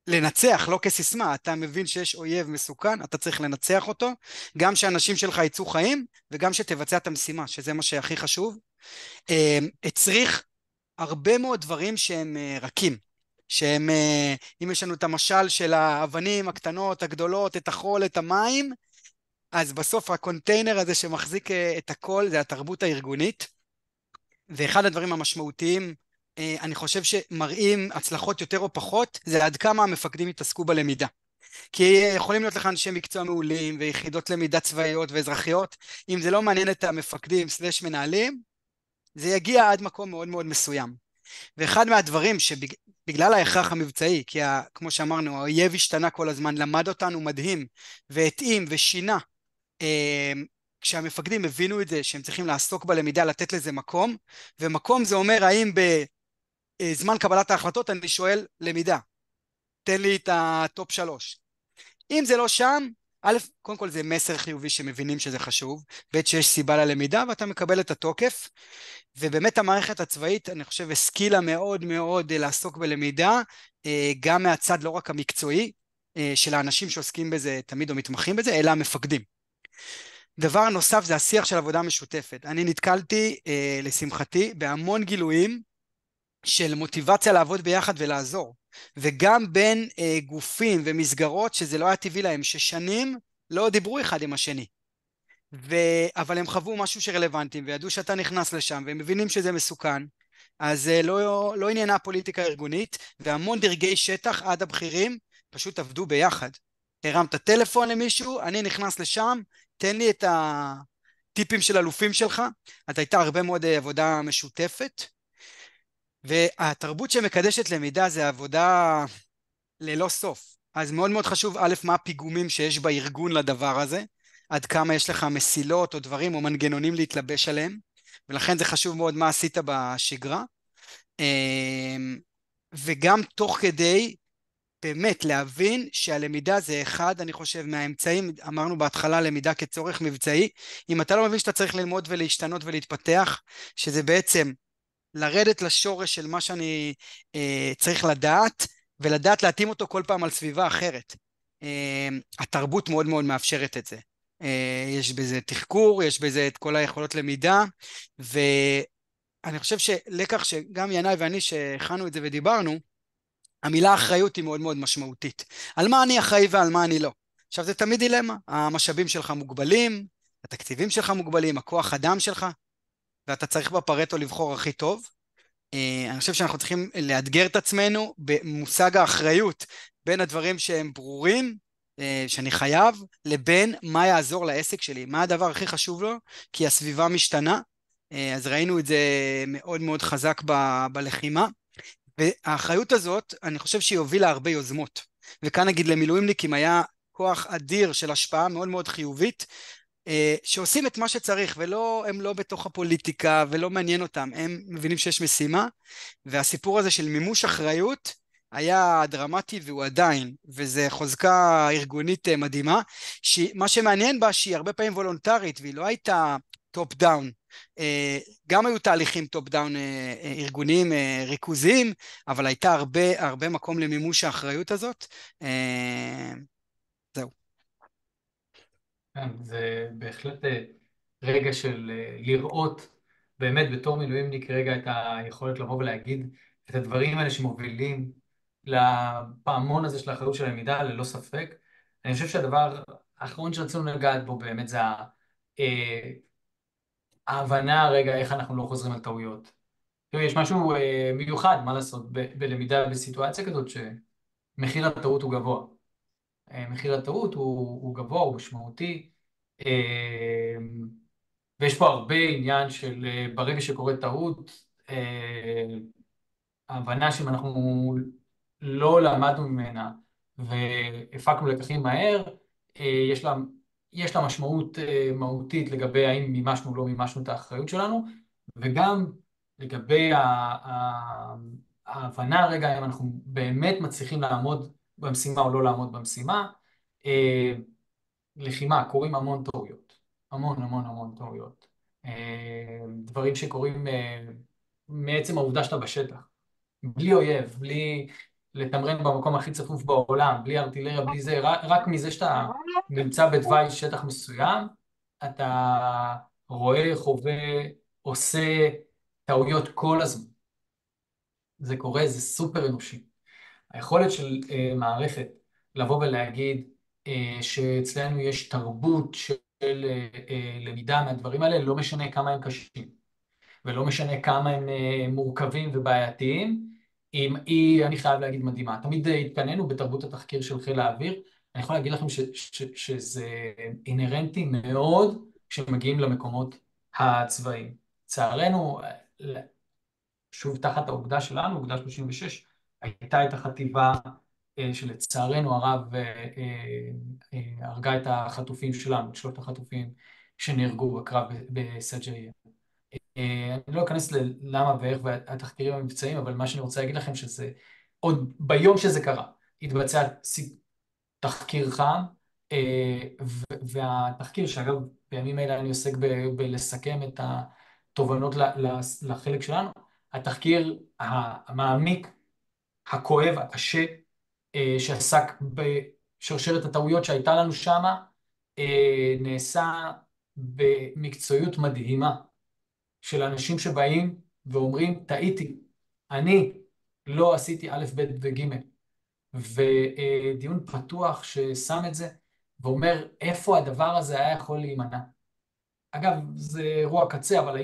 לנצח, לא כסיסמה, אתה מבין שיש אויב מסוכן, אתה צריך לנצח אותו, גם שאנשים שלך יצאו חיים, וגם שתבצע את המשימה, שזה מה שהכי חשוב. הצריך הרבה מאוד דברים שהם רכים, שהם, אם יש לנו את המשל של האבנים הקטנות, הגדולות, את החול, את המים, אז בסוף הקונטיינר הזה שמחזיק את הכל, זה התרבות הארגונית. ואחד הדברים המשמעותיים, אני חושב שמראים הצלחות יותר או פחות, זה עד כמה המפקדים יתעסקו בלמידה. כי יכולים להיות לך אנשי מקצוע מעולים, ויחידות למידה צבאיות ואזרחיות, אם זה לא מעניין את המפקדים סלש מנהלים, זה יגיע עד מקום מאוד מאוד מסוים. ואחד מהדברים שבגלל ההכרח המבצעי, כי כמו שאמרנו, האויב השתנה כל הזמן, למד אותנו מדהים, והתאים ושינה, כשהמפקדים הבינו את זה, שהם צריכים לעסוק בלמידה, לתת לזה מקום, ומקום זה אומר, האם בזמן קבלת ההחלטות אני שואל למידה, תן לי את הטופ 3. אם זה לא שם, א', קודם כל זה מסר חיובי שמבינים שזה חשוב, ב' שיש סיבה ללמידה ואתה מקבל את התוקף, ובאמת המערכת הצבאית אני חושב השכילה מאוד מאוד לעסוק בלמידה, גם מהצד לא רק המקצועי של האנשים שעוסקים בזה תמיד או מתמחים בזה, אלא המפקדים. דבר נוסף זה השיח של עבודה משותפת. אני נתקלתי לשמחתי בהמון גילויים של מוטיבציה לעבוד ביחד ולעזור, וגם בין גופים ומסגרות שזה לא היה טבעי להם, ששנים לא דיברו אחד עם השני, אבל הם חוו משהו שרלוונטי וידעו שאתה נכנס לשם והם מבינים שזה מסוכן, אז לא עניינה פוליטיקה ארגונית, והמון דרגי שטח עד הבכירים פשוט עבדו ביחד. הרמת טלפון למישהו, אני נכנס לשם, תן לי את הטיפים של אלופים שלך. אז הייתה הרבה מאוד עבודה משותפת, והתרבות שמקדשת למידה זה עבודה ללא סוף. אז מאוד מאוד חשוב, א', מה הפיגומים שיש בארגון לדבר הזה, עד כמה יש לך מסילות או דברים או מנגנונים להתלבש עליהם, ולכן זה חשוב מאוד מה עשית בשגרה, וגם תוך כדי באמת להבין שהלמידה זה אחד, אני חושב, מהאמצעים, אמרנו בהתחלה למידה כצורך מבצעי, אם אתה לא מבין שאתה צריך ללמוד ולהשתנות ולהתפתח, שזה בעצם לרדת לשורש של מה שאני צריך לדעת, ולדעת להתאים אותו כל פעם על סביבה אחרת. התרבות מאוד מאוד מאפשרת את זה. יש בזה תחקור, יש בזה את כל היכולות למידה, ואני חושב שלקח שגם ינאי ואני שהכנו את זה ודיברנו, המילה אחריות היא מאוד מאוד משמעותית. על מה אני אחראי ועל מה אני לא. עכשיו זה תמיד דילמה, המשאבים שלך מוגבלים, התקציבים שלך מוגבלים, הכוח אדם שלך, ואתה צריך בפרטו לבחור הכי טוב. אני חושב שאנחנו צריכים לאתגר את עצמנו במושג האחריות בין הדברים שהם ברורים, שאני חייב, לבין מה יעזור לעסק שלי, מה הדבר הכי חשוב לו, כי הסביבה משתנה, אז ראינו את זה מאוד מאוד חזק בלחימה, והאחריות הזאת, אני חושב שהיא הובילה הרבה יוזמות, וכאן נגיד למילואימניקים היה כוח אדיר של השפעה מאוד מאוד חיובית, שעושים את מה שצריך, והם לא בתוך הפוליטיקה, ולא מעניין אותם, הם מבינים שיש משימה, והסיפור הזה של מימוש אחריות, היה דרמטי והוא עדיין, וזה חוזקה ארגונית מדהימה, מה שמעניין בה שהיא הרבה פעמים וולונטרית, והיא לא הייתה טופ דאון, גם היו תהליכים טופ דאון ארגוניים ריכוזיים, אבל הייתה הרבה מקום למימוש האחריות הזאת. זהו.
כן, זה בהחלט רגע של לראות באמת בתור מילואימניק רגע את היכולת לבוא ולהגיד את הדברים האלה שמובילים לפעמון הזה של האחריות של הלמידה, ללא ספק. אני חושב שהדבר האחרון שרצינו לגעת בו באמת זה ההבנה רגע איך אנחנו לא חוזרים על טעויות. יש משהו מיוחד, מה לעשות, בלמידה בסיטואציה כזאת שמחיר הטעות הוא גבוה. מחיר הטעות הוא גבוה, הוא משמעותי, ויש פה הרבה עניין של ברגע שקורית טעות, ההבנה שאם אנחנו לא למדנו ממנה והפקנו לקחים מהר, יש לה משמעות מהותית לגבי האם מימשנו או לא מימשנו את האחריות שלנו, וגם לגבי ההבנה רגע אם אנחנו באמת מצליחים לעמוד במשימה או לא לעמוד במשימה. לחימה, קוראים המון טעויות, המון טעויות. דברים שקורים מעצם העובדה שאתה בשטח, בלי אויב, בלי לתמרן במקום הכי צפוף בעולם, בלי ארטילריה, בלי זה, רק מזה שאתה נמצא בתוואי שטח מסוים, אתה רואה, חווה, עושה טעויות כל הזמן. זה קורה, זה סופר אנושי. היכולת של מערכת לבוא ולהגיד שאצלנו יש תרבות של למידה מהדברים האלה, לא משנה כמה הם קשים, ולא משנה כמה הם מורכבים ובעייתיים, אני חייב להגיד מדהימה. תמיד התקננו בתרבות התחקיר של חיל האוויר, אני יכול להגיד לכם שזה אינרנטי מאוד כשמגיעים למקומות הצבאיים. לצערנו, שוב תחת האוגדה שלנו, אוגדה 36, הייתה את החטיבה שלצערנו הרב הרגה את החטופים שלנו, את שלושת החטופים שנהרגו בקרב בסג'עיה. אני לא אכנס ללמה ואיך והתחקירים המבצעיים, אבל מה שאני רוצה להגיד לכם שזה, עוד ביום שזה קרה, התבצע תחקיר חם, והתחקיר שאגב בימים האלה אני עוסק בלסכם את התובנות לחלק שלנו, התחקיר המעמיק, הכואב, הקשה, שעסק בשרשרת הטעויות שהייתה לנו שם, נעשה במקצועיות מדהימה של אנשים שבאים ואומרים, טעיתי, אני לא עשיתי א', ב' וג', ודיון פתוח ששם את זה ואומר איפה הדבר הזה היה יכול להימנע. אגב, זה אירוע קצה, אבל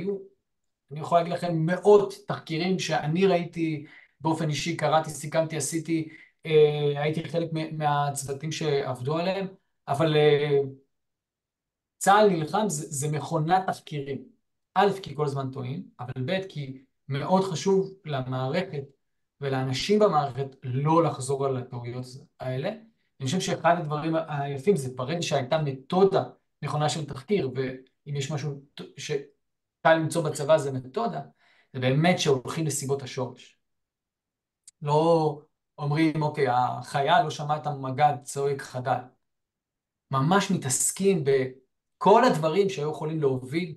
אני יכול להגיד לכם מאות תחקירים שאני ראיתי באופן אישי, קראתי, סיכמתי, עשיתי, הייתי חלק מהצוותים שעבדו עליהם, אבל צה"ל נלחם, זה מכונת תחקירים. א', כי כל הזמן טועים, אבל ב', כי מאוד חשוב למערכת ולאנשים במערכת לא לחזור על הטעויות האלה. אני חושב שאחד הדברים היפים זה ברגע שהייתה מתודה נכונה של תחקיר, ואם יש משהו שקל למצוא בצבא זה מתודה, זה באמת שהולכים לסיבות השורש. לא אומרים, אוקיי, החייל לא שמע את המג"ד צועק חדל. ממש מתעסקים בכל הדברים שהיו יכולים להוביל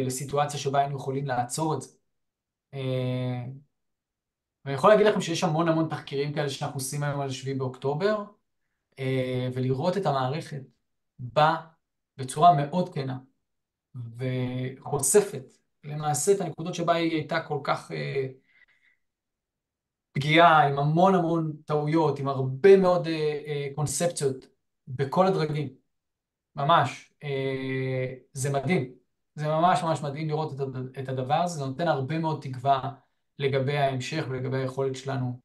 לסיטואציה שבה היינו יכולים לעצור את זה. ואני יכול להגיד לכם שיש המון המון תחקירים כאלה שאנחנו עושים היום על 7 באוקטובר, ולראות את המערכת בצורה מאוד כנה וחושפת למעשה את הנקודות שבה היא הייתה כל כך פגיעה, עם המון המון טעויות, עם הרבה מאוד קונספציות בכל הדרגים. ממש. זה מדהים. זה ממש ממש מדהים לראות את הדבר הזה. זה נותן הרבה מאוד תקווה לגבי ההמשך ולגבי היכולת שלנו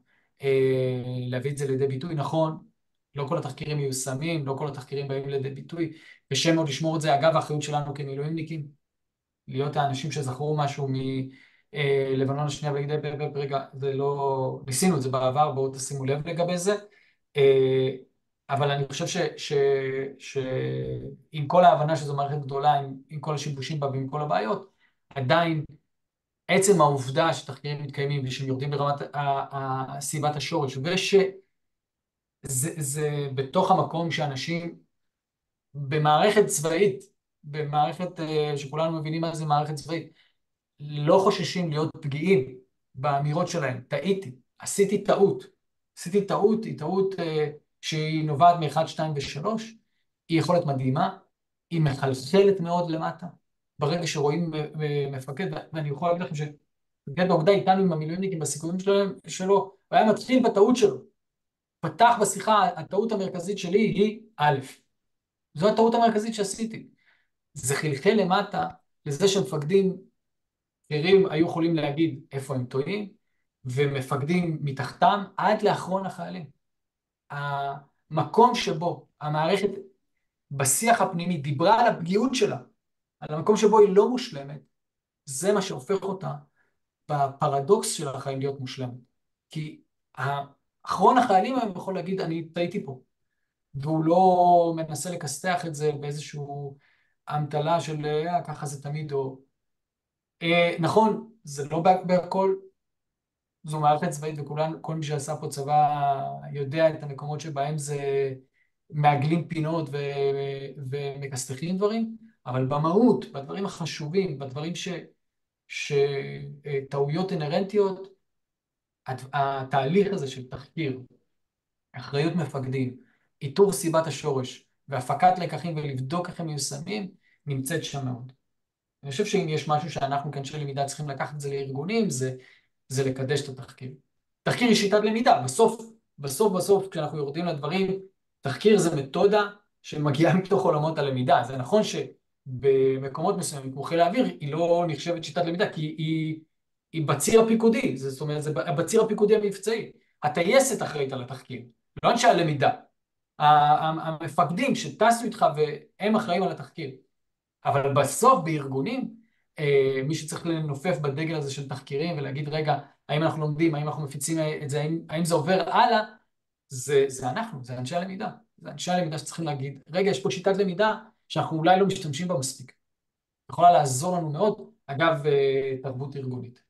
להביא את זה לידי ביטוי. נכון, לא כל התחקירים מיושמים, לא כל התחקירים באים לידי ביטוי. קשה מאוד לשמור את זה. אגב, האחריות שלנו כמילואימניקים, להיות האנשים שזכרו משהו מלבנון השנייה ויגיד, רגע, זה לא... ניסינו את זה בעבר, בואו תשימו לב לגבי זה. אבל אני חושב שעם כל ההבנה שזו מערכת גדולה, עם כל השיבושים בה ועם כל הבעיות, עדיין עצם העובדה שתחקירים מתקיימים ושהם יורדים ברמת סיבת השורש, ושזה בתוך המקום שאנשים במערכת צבאית, במערכת שכולנו מבינים מה זה מערכת צבאית, לא חוששים להיות פגיעים באמירות שלהם. טעיתי, עשיתי טעות. היא טעות שהיא נובעת מ-1, 2 ו-3, היא יכולת מדהימה, היא מחלחלת מאוד למטה. ברגע שרואים מפקד, ואני יכול להגיד לכם שמפקד באוגדה איתנו עם המילואימניקים בסיכומים שלו, הוא היה מתחיל בטעות שלו. פתח בשיחה, הטעות המרכזית שלי היא א', זו הטעות המרכזית שעשיתי. זה חלחל למטה לזה שמפקדים אחרים היו יכולים להגיד איפה הם טועים, ומפקדים מתחתם עד לאחרון החיילים. המקום שבו המערכת בשיח הפנימי דיברה על הפגיעות שלה, על המקום שבו היא לא מושלמת, זה מה שהופך אותה בפרדוקס של החיים להיות מושלמת. כי האחרון החיילים היום יכול להגיד, אני טעיתי פה, והוא לא מנסה לקסטח את זה באיזשהו אמתלה של ככה זה תמיד, או... נכון, זה לא בהכל, זו מערכת צבאית וכל מי שעשה פה צבא יודע את המקומות שבהם זה מעגלים פינות ומקסטחים דברים, אבל במהות, בדברים החשובים, בדברים שטעויות אינרנטיות, התהליך הזה של תחקיר, אחריות מפקדים, איתור סיבת השורש והפקת לקחים ולבדוק איך הם מיושמים, נמצאת שם מאוד. אני חושב שאם יש משהו שאנחנו כאנשי למידה צריכים לקחת את זה לארגונים, זה לקדש את התחקיר. תחקיר היא שיטת למידה. בסוף, כשאנחנו יורדים לדברים, תחקיר זה מתודה שמגיעה מתוך עולמות הלמידה. זה נכון שבמקומות מסוימים, כמו חיל האוויר, היא לא נחשבת שיטת למידה, כי היא בציר הפיקודי. זאת אומרת, זה בציר הפיקודי המבצעי. הטייסת אחראית על התחקיר, לא אנשי הלמידה. המפקדים שטסו איתך והם אחראים על התחקיר. אבל בסוף בארגונים, מי שצריך לנופף בדגל הזה של תחקירים ולהגיד, רגע, האם אנחנו לומדים, האם אנחנו מפיצים את זה, האם זה עובר הלאה, זה אנחנו, זה אנשי הלמידה. זה אנשי הלמידה שצריכים להגיד, רגע, יש פה שיטת למידה שאנחנו אולי לא משתמשים בה מספיק. יכולה לעזור לנו מאוד, אגב, תרבות ארגונית.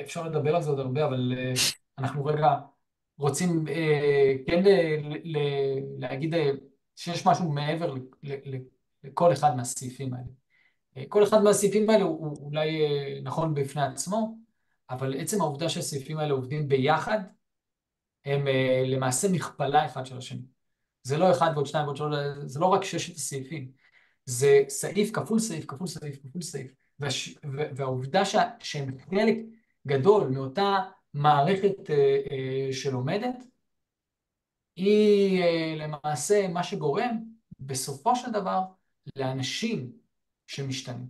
אפשר לדבר על זה עוד הרבה, אבל אנחנו רגע רוצים כן להגיד שיש משהו מעבר לכל אחד מהסעיפים האלה. כל אחד מהסעיפים האלה הוא אולי נכון בפני עצמו, אבל עצם העובדה שהסעיפים האלה עובדים ביחד, הם למעשה מכפלה אחד של השני. זה לא 1 ועוד 2 ועוד 3, זה לא רק 6 הסעיפים, זה סעיף כפול סעיף כפול סעיף כפול סעיף. והעובדה שהם חלק גדול מאותה מערכת שלומדת, היא למעשה מה שגורם בסופו של דבר לאנשים שמשתנים.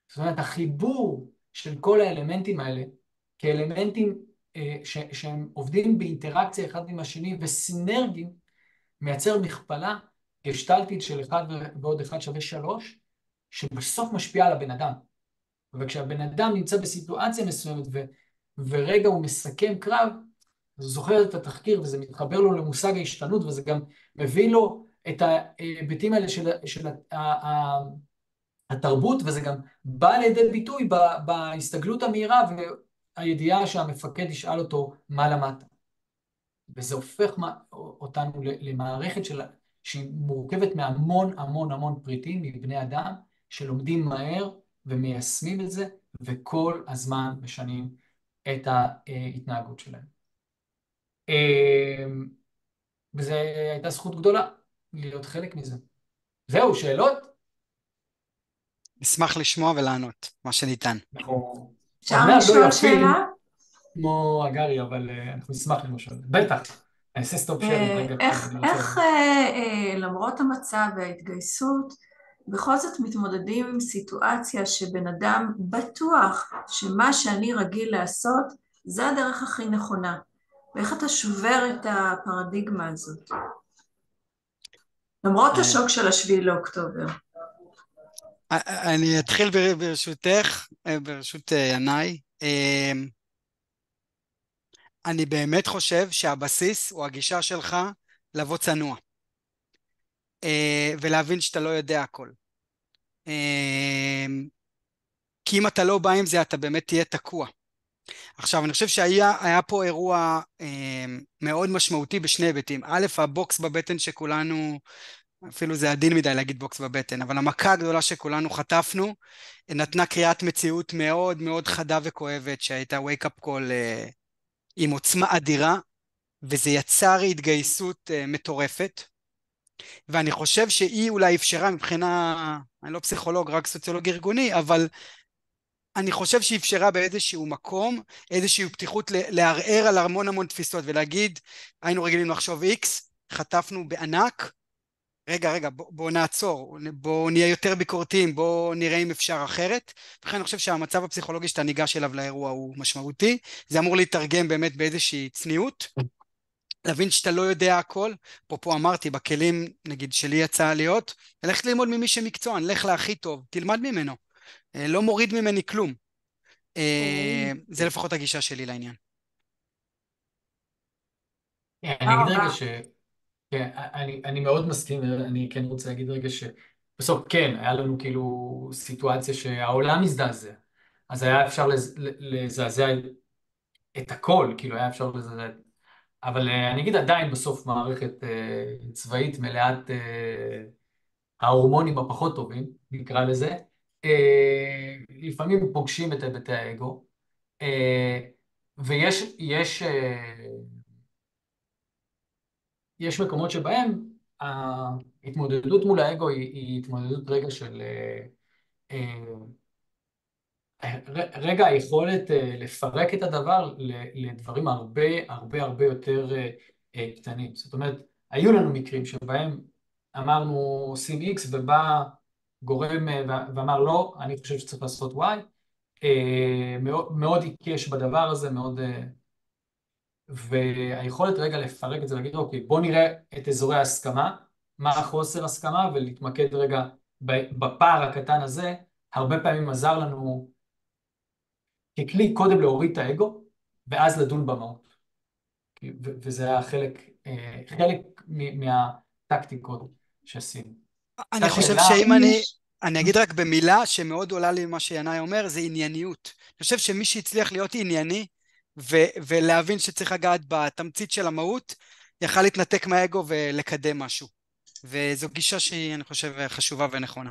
זאת אומרת, החיבור של כל האלמנטים האלה, כאלמנטים שהם עובדים באינטראקציה אחד עם השני וסינרגיים, מייצר מכפלה גשטלטית של 1 ועוד 1 שווה 3, שבסוף משפיעה על הבן אדם. וכשהבן אדם נמצא בסיטואציה מסוימת ורגע הוא מסכם קרב, אז הוא זוכר את התחקיר וזה מתחבר לו למושג ההשתנות, וזה גם מביא לו את ההיבטים האלה של התרבות, וזה גם בא לידי ביטוי בהסתגלות המהירה והידיעה שהמפקד ישאל אותו מה למדת. וזה הופך אותנו למערכת שהיא מורכבת מהמון המון המון פריטים מבני אדם, שלומדים מהר ומיישמים את זה וכל הזמן משנים את ההתנהגות שלהם. אה, וזו הייתה זכות גדולה להיות חלק מזה. זהו, שאלות?
נשמח לשמוע ולענות, מה שניתן.
אנחנו
אפשר
אומנם לא
לשאול
יפים
שאלה?
כמו הגרי, אבל אנחנו נשמח למשל. בטח, אני אעשה סטופ שרים רגע, כי אני רוצה...
איך למרות המצב וההתגייסות, בכל זאת מתמודדים עם סיטואציה שבן אדם בטוח שמה שאני רגיל לעשות זה הדרך הכי נכונה. ואיך אתה שובר את הפרדיגמה הזאת? למרות השוק של 7 לאוקטובר.
אני אתחיל ברשותך, ברשות ינאי. אני באמת חושב שהבסיס הוא הגישה שלך לבוא צנוע, ולהבין שאתה לא יודע הכל. כי אם אתה לא בא עם זה, אתה באמת תהיה תקוע. עכשיו, אני חושב שהיה פה אירוע מאוד משמעותי בשני היבטים. א', הבוקס בבטן שכולנו, אפילו זה עדין מדי להגיד בוקס בבטן, אבל המכה הגדולה שכולנו חטפנו, נתנה קריאת מציאות מאוד מאוד חדה וכואבת, שהייתה wake up call עם עוצמה אדירה, וזה יצר התגייסות מטורפת, ואני חושב שהיא אולי אפשרה מבחינה, אני לא פסיכולוג, רק סוציולוג ארגוני, אבל אני חושב שהיא אפשרה באיזשהו מקום, איזושהי פתיחות לערער על המון תפיסות, ולהגיד, היינו רגילים לחשוב X, חטפנו בענק, רגע, בוא נעצור, בוא נהיה יותר ביקורתיים, בוא נראה אם אפשר אחרת, וכן אני חושב שהמצב הפסיכולוגי שאתה ניגש אליו לאירוע הוא משמעותי, זה אמור להתרגם באמת באיזושהי צניעות, להבין שאתה לא יודע הכל, פה אמרתי, בכלים נגיד שלי יצא להיות, ללכת ללמוד ממי שמקצוען, לך להכי טוב, תלמד ממנו, לא מוריד ממני כלום, זה לפחות הגישה שלי לעניין.
אני אגיד רגע כן, אני מאוד מסכים, אני כן רוצה להגיד רגע שבסוף כן, היה לנו כאילו סיטואציה שהעולם הזדעזע, אז היה אפשר לזעזע את הכל, כאילו היה אפשר לזעזע, אבל אני אגיד עדיין בסוף מערכת צבאית מלאת ההורמונים הפחות טובים, נקרא לזה, לפעמים פוגשים את היבטי האגו, ויש יש מקומות שבהם ההתמודדות מול האגו היא התמודדות רגע של רגע היכולת לפרק את הדבר לדברים הרבה יותר קטנים. זאת אומרת, היו לנו מקרים שבהם אמרנו עושים X ובא גורם ואמר לא, אני חושב שצריך לעשות Y, מאוד עיקש בדבר הזה, מאוד... והיכולת רגע לפרק את זה, להגיד, אוקיי, בוא נראה את אזורי ההסכמה, מה החוסר הסכמה, ולהתמקד רגע בפער הקטן הזה, הרבה פעמים עזר לנו ככלי קודם להוריד את האגו, ואז לדון במהות. וזה היה חלק מהטקטיקות שעשינו.
אני חושב שאם אני אגיד רק במילה שמאוד עולה לי מה שינאי אומר, זה ענייניות. אני חושב שמי שהצליח להיות ענייני, ולהבין שצריך לגעת בתמצית של המהות, יכל להתנתק מהאגו ולקדם משהו. וזו גישה שהיא, אני חושב, חשובה ונכונה.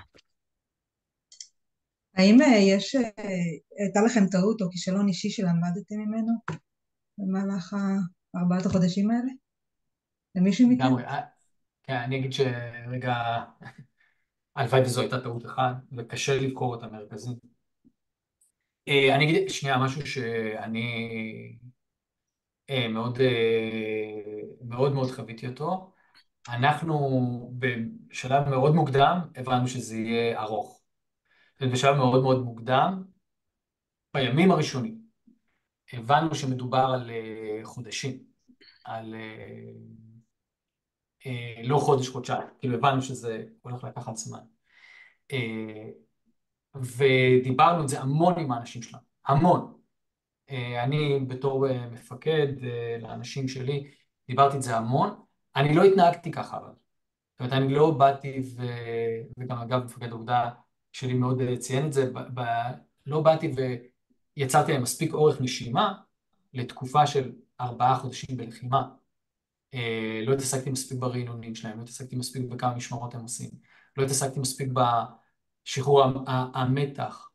האם הייתה לכם טעות או כישלון אישי שלמדתם ממנו במהלך 4 החודשים האלה? למישהו מכם?
כן, אני אגיד שרגע, הלוואי וזו הייתה טעות אחת, וקשה לבחור את המרכזים. אני אגיד שנייה משהו שאני מאוד חוויתי אותו. אנחנו בשלב מאוד מוקדם הבנו שזה יהיה ארוך. ובשלב מאוד מוקדם, בימים הראשונים, הבנו שמדובר על חודשים, על לא חודש-חודשיים, כאילו הבנו שזה הולך לקחת זמן. ודיברנו את זה המון עם האנשים שלנו, המון. אני בתור מפקד לאנשים שלי, דיברתי את זה המון, אני לא התנהגתי ככה, אבל. זאת אומרת, אני לא באתי, וגם אגב מפקד העובדה שלי מאוד ציין את זה, לא באתי ויצרתי להם מספיק אורך נשימה לתקופה של 4 חודשים בלחימה. לא התעסקתי מספיק ברענונים שלהם, לא התעסקתי מספיק בכמה משמרות הם עושים, לא התעסקתי מספיק בשחרור המתח.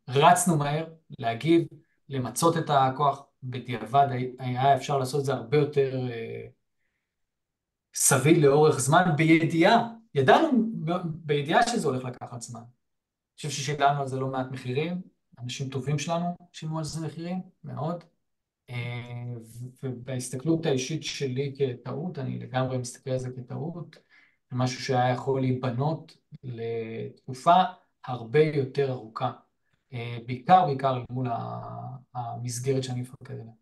רצנו מהר להגיב, למצות את הכוח, בדיעבד היה אפשר לעשות את זה הרבה יותר סביל לאורך זמן, ידענו בידיעה שזה הולך לקחת זמן. אני חושב ששילמנו על זה לא מעט מחירים, אנשים טובים שלנו שילמו על זה מחירים, מאוד. ובהסתכלות האישית שלי כטעות, אני לגמרי מסתכל על זה כטעות, זה משהו שהיה יכול להיבנות לתקופה הרבה יותר ארוכה, בעיקר מול המסגרת שאני מפקד עליה.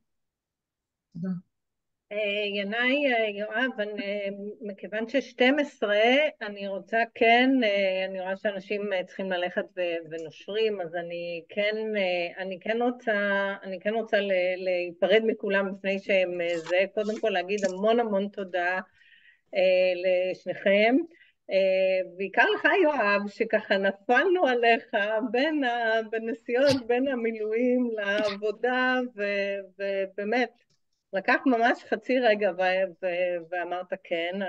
תודה.
ינאי, יואב, מכיוון ש-12, אני רוצה אני רואה שאנשים צריכים ללכת ונושרים, אז אני כן רוצה להיפרד מכולם לפני שהם קודם כל להגיד המון המון תודה לשניכם, בעיקר לך יואב, שככה נפלנו עליך בנסיעות בין המילואים לעבודה, ובאמת, לקח ממש חצי רגע ואמרת כן,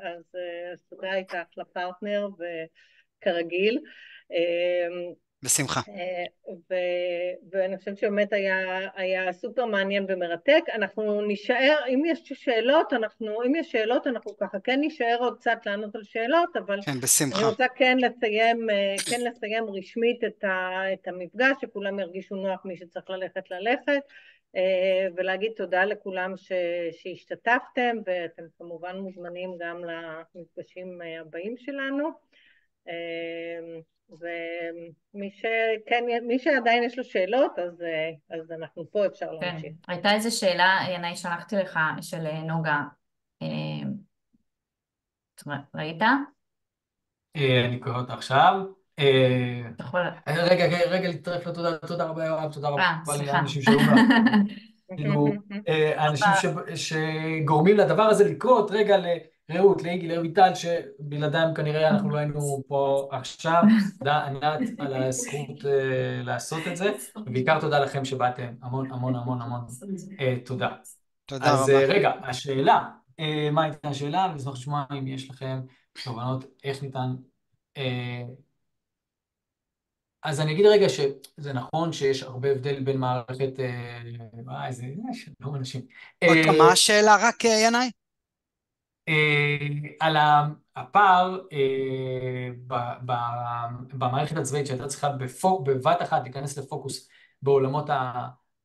אז תודה איתך לפרטנר וכרגיל.
בשמחה.
ואני חושבת שבאמת היה סופר מעניין ומרתק. אנחנו נשאר, אם יש שאלות, אנחנו ככה כן נשאר עוד קצת לענות על שאלות, אבל
כן, בשמחה.
אני רוצה כן לסיים רשמית את המפגש, שכולם ירגישו נוח מי שצריך ללכת, ולהגיד תודה לכולם שהשתתפתם, ואתם כמובן מוזמנים גם למפגשים הבאים שלנו. ומי שעדיין יש לו שאלות, אז אנחנו פה, אפשר להמשיך.
הייתה איזו שאלה, ינאי, שלחתי לך, של נוגה. ראית?
אני קורא אותה עכשיו. רגע, להתרף לתודה, תודה רבה יואב, תודה רבה לאנשים שהיו אנשים שגורמים לדבר הזה לקרות, רגע לרעות, לאיגי, לרויטל, שבלעדיהם כנראה אנחנו לא היינו פה עכשיו, תודה ענת על הזכות לעשות את זה, ובעיקר תודה לכם שבאתם, המון המון המון המון תודה.
תודה רבה.
אז רגע, השאלה, מה הייתה השאלה? אני אשמח לשמוע אם יש לכם תובנות איך ניתן... אז אני אגיד רגע שזה נכון שיש הרבה הבדל בין מערכת... זה לא אנשים.
עוד פעם, מה השאלה רק, ינאי?
על הפער במערכת הצבאית שהייתה צריכה בבת אחת להיכנס לפוקוס בעולמות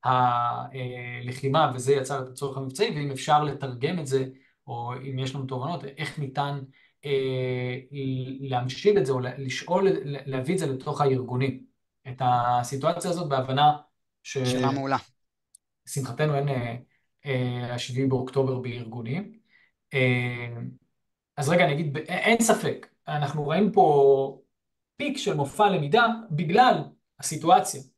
הלחימה, וזה יצר את הצורך המבצעי, ואם אפשר לתרגם את זה, או אם יש לנו תובנות, איך ניתן להמשיל את זה, או להביא את זה לתוך הארגונים. את הסיטואציה הזאת בהבנה
שאלה מעולה.
שמחתנו אין 7 באוקטובר בארגונים. אז רגע, אני אגיד, אין ספק, אנחנו ראינו פה פיק של מופע למידה בגלל הסיטואציה. זאת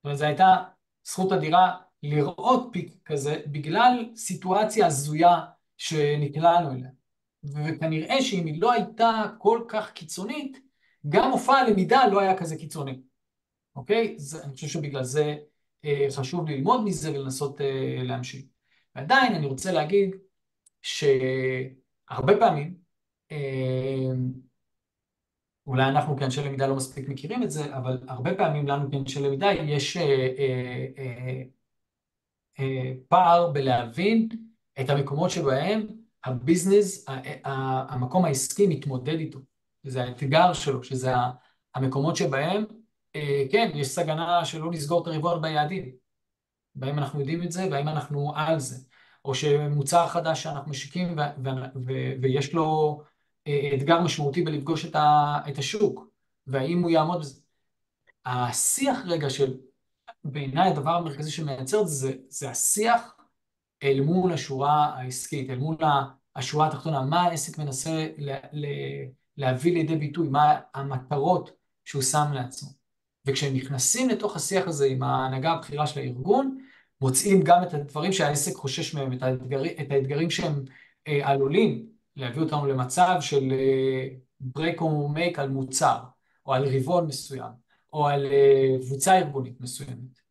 אומרת, זו הייתה זכות אדירה לראות פיק כזה בגלל סיטואציה הזויה שנקלענו אליה. וכנראה שאם היא לא הייתה כל כך קיצונית, גם מופע הלמידה לא היה כזה קיצוני. אוקיי? אני חושב שבגלל זה חשוב ללמוד מזה ולנסות להמשיך. ועדיין אני רוצה להגיד שהרבה פעמים, אולי אנחנו כאנשי למידה לא מספיק מכירים את זה, אבל הרבה פעמים לנו כאנשי למידה יש פער בלהבין את המקומות שבהם הביזנס, המקום העסקי מתמודד איתו. זה האתגר שלו, שזה המקומות שבהם, כן, יש סגנה שלא לסגור את הרבעון ביעדים. בהם אנחנו יודעים את זה, בהם אנחנו על זה. או שמוצר חדש שאנחנו משיקים ויש לו אתגר משמעותי בלפגוש את השוק, והאם הוא יעמוד בזה. השיח רגע של, בעיניי הדבר המרכזי שמייצר זה השיח אל מול השורה העסקית, אל מול השורה התחתונה, מה העסק מנסה להביא לידי ביטוי, מה המטרות שהוא שם לעצמו. וכשהם נכנסים לתוך השיח הזה עם ההנהגה הבכירה של הארגון, מוצאים גם את הדברים שהעסק חושש מהם, את האתגרים שהם עלולים להביא אותנו למצב של break or make על מוצר, או על רבעון מסוים, או על קבוצה ארגונית מסוימת.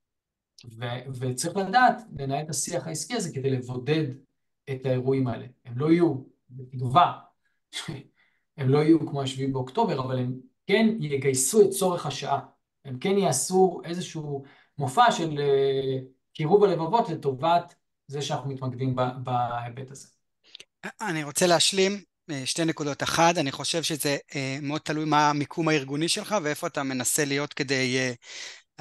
וצריך לדעת, לנהל את השיח העסקי הזה כדי לבודד את האירועים האלה. הם לא יהיו, בתקווה, הם לא יהיו כמו 7 באוקטובר, אבל הם כן יגייסו את צורך השעה, הם כן יעשו איזשהו מופע של קירוב הלבבות לטובת זה שאנחנו מתמקדים בהיבט הזה.
אני רוצה להשלים שתי נקודות. אחד, אני חושב שזה מאוד תלוי מה המיקום הארגוני שלך ואיפה אתה מנסה להיות כדי,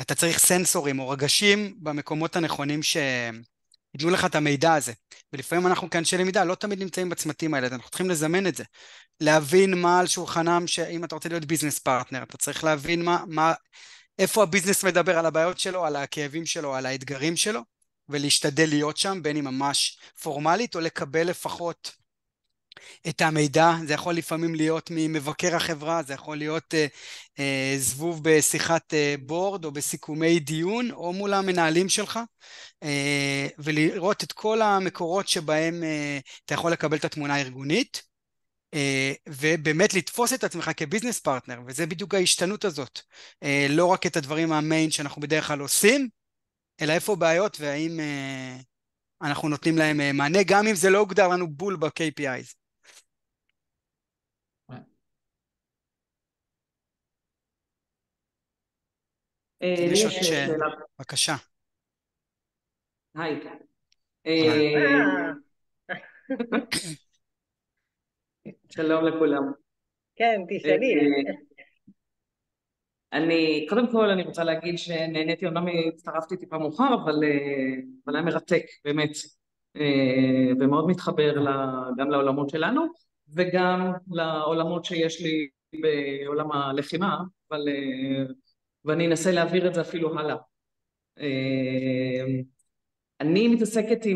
אתה צריך סנסורים או רגשים במקומות הנכונים שיתנו לך את המידע הזה. ולפעמים אנחנו כאנשי למידה לא תמיד נמצאים בצמתים האלה, אנחנו צריכים לזמן את זה. להבין מה על שולחנם, שאם אתה רוצה להיות ביזנס פרטנר, אתה צריך להבין איפה הביזנס מדבר על הבעיות שלו, על הכאבים שלו, על האתגרים שלו, ולהשתדל להיות שם, בין אם ממש פורמלית, או לקבל לפחות את המידע. זה יכול לפעמים להיות ממבקר החברה, זה יכול להיות זבוב בשיחת בורד, או בסיכומי דיון, או מול המנהלים שלך, ולראות את כל המקורות שבהם אתה יכול לקבל את התמונה הארגונית, ובאמת לתפוס את עצמך כביזנס פרטנר, וזה בדיוק ההשתנות הזאת. לא רק את הדברים המיין שאנחנו בדרך כלל עושים, אלא איפה בעיות, והאם אנחנו נותנים להם מענה, גם אם זה לא הוגדר לנו בול ב-KPIs.
לי
יש
יש
עוד
שאלה.
בבקשה.
היי. שלום לכולם.
כן, תשאלי.
קודם כל אני רוצה להגיד שנהניתי, אומנם הצטרפתי טיפה מאוחר, אבל היה מרתק, באמת, ומאוד מתחבר גם לעולמות שלנו, וגם לעולמות שיש לי בעולם הלחימה, ואני אנסה להעביר את זה אפילו הלאה. אני מתעסקת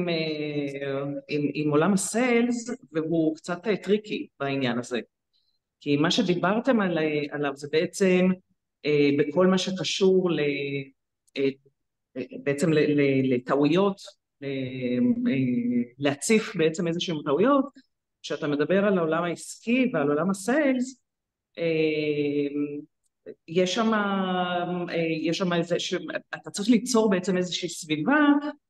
עם עולם הסיילס, והוא קצת טריקי בעניין הזה. כי מה שדיברתם עליו זה בעצם בכל מה שקשור בעצם לטעויות, להציף בעצם איזשהם טעויות. כשאתה מדבר על העולם העסקי ועל עולם הסיילס, יש שם איזה, אתה צריך ליצור בעצם איזושהי סביבה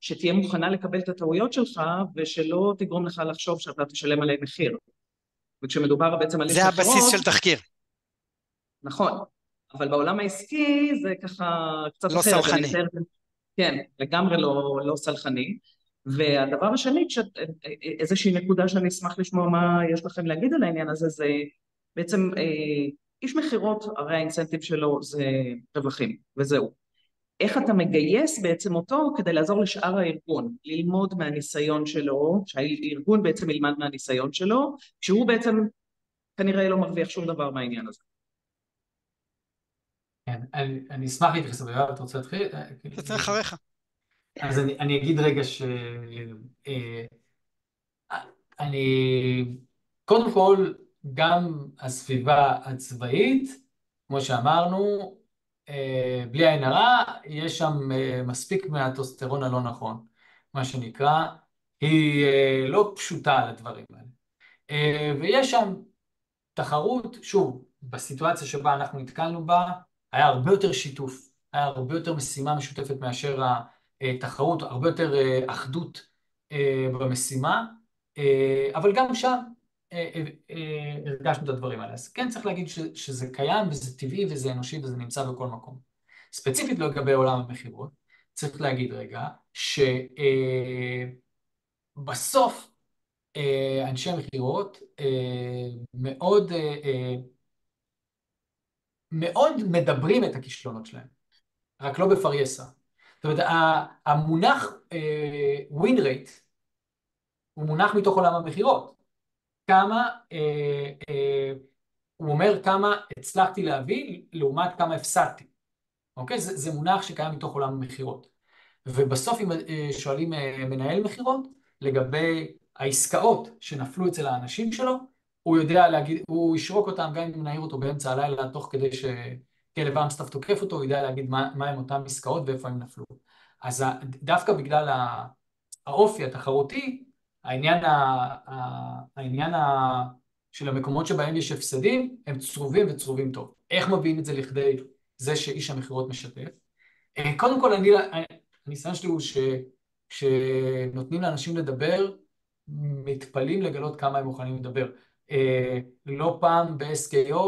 שתהיה מוכנה לקבל את הטעויות שלך ושלא תגרום לך לחשוב שאתה תשלם עליהם מחיר. וכשמדובר בעצם על
זה הבסיס של תחקיר.
נכון, אבל בעולם העסקי זה ככה קצת
לא
אחר.
סלחני.
כן, לגמרי לא סלחני. והדבר השני, איזושהי נקודה שאני אשמח לשמוע מה יש לכם להגיד על העניין הזה, זה בעצם איש מחירות, הרי האינסנטיב שלו זה רווחים, וזהו. איך אתה מגייס בעצם אותו כדי לעזור לשאר הארגון, ללמוד מהניסיון שלו, שהארגון בעצם ילמד מהניסיון שלו, שהוא בעצם כנראה לא מרוויח שום דבר מהעניין הזה.
כן, אני אשמח להתייחס לזה, אתה רוצה להתחיל?
אתה צריך אחריך.
אז אני אגיד רגע קודם כל, גם הסביבה הצבאית, כמו שאמרנו, בלי עין הרע, יש שם מספיק מהטוסטרון הלא נכון, מה שנקרא, היא לא פשוטה על הדברים האלה. ויש שם תחרות, שוב, בסיטואציה שבה אנחנו נתקלנו בה, היה הרבה יותר שיתוף, היה הרבה יותר משימה משותפת מאשר התחרות, הרבה יותר אחדות במשימה, אבל גם שם הרגשנו את הדברים האלה. אז כן צריך להגיד שזה קיים וזה טבעי וזה אנושי וזה נמצא בכל מקום. ספציפית לגבי עולם המחירות, צריך להגיד רגע שבסוף אנשי המחירות מאוד מדברים את הכישלונות שלהם, רק לא בפרייסה. זאת אומרת, המונח win rate הוא מונח מתוך עולם המחירות. הוא אומר כמה הצלחתי להביא לעומת כמה הפסדתי. אוקיי? זה מונח שקיים מתוך עולם המחירות. ובסוף אם שואלים מנהל מחירות לגבי העסקאות שנפלו אצל האנשים שלו, הוא יודע להגיד, הוא ישרוק אותם גם אם נעיר אותו באמצע הלילה, תוך כדי שכלב אמסטף תוקף אותו, הוא יודע להגיד מה הם אותם עסקאות ואיפה הם נפלו. אז דווקא בגלל האופי התחרותי, העניין של המקומות שבהם יש הפסדים, הם צרובים וצרובים טוב. איך מביאים את זה לכדי זה שאיש המחירות משתף? קודם כל, הניסיון שלי הוא שכשנותנים לאנשים לדבר, מתפלים לגלות כמה הם מוכנים לדבר. לא פעם ב-SKO,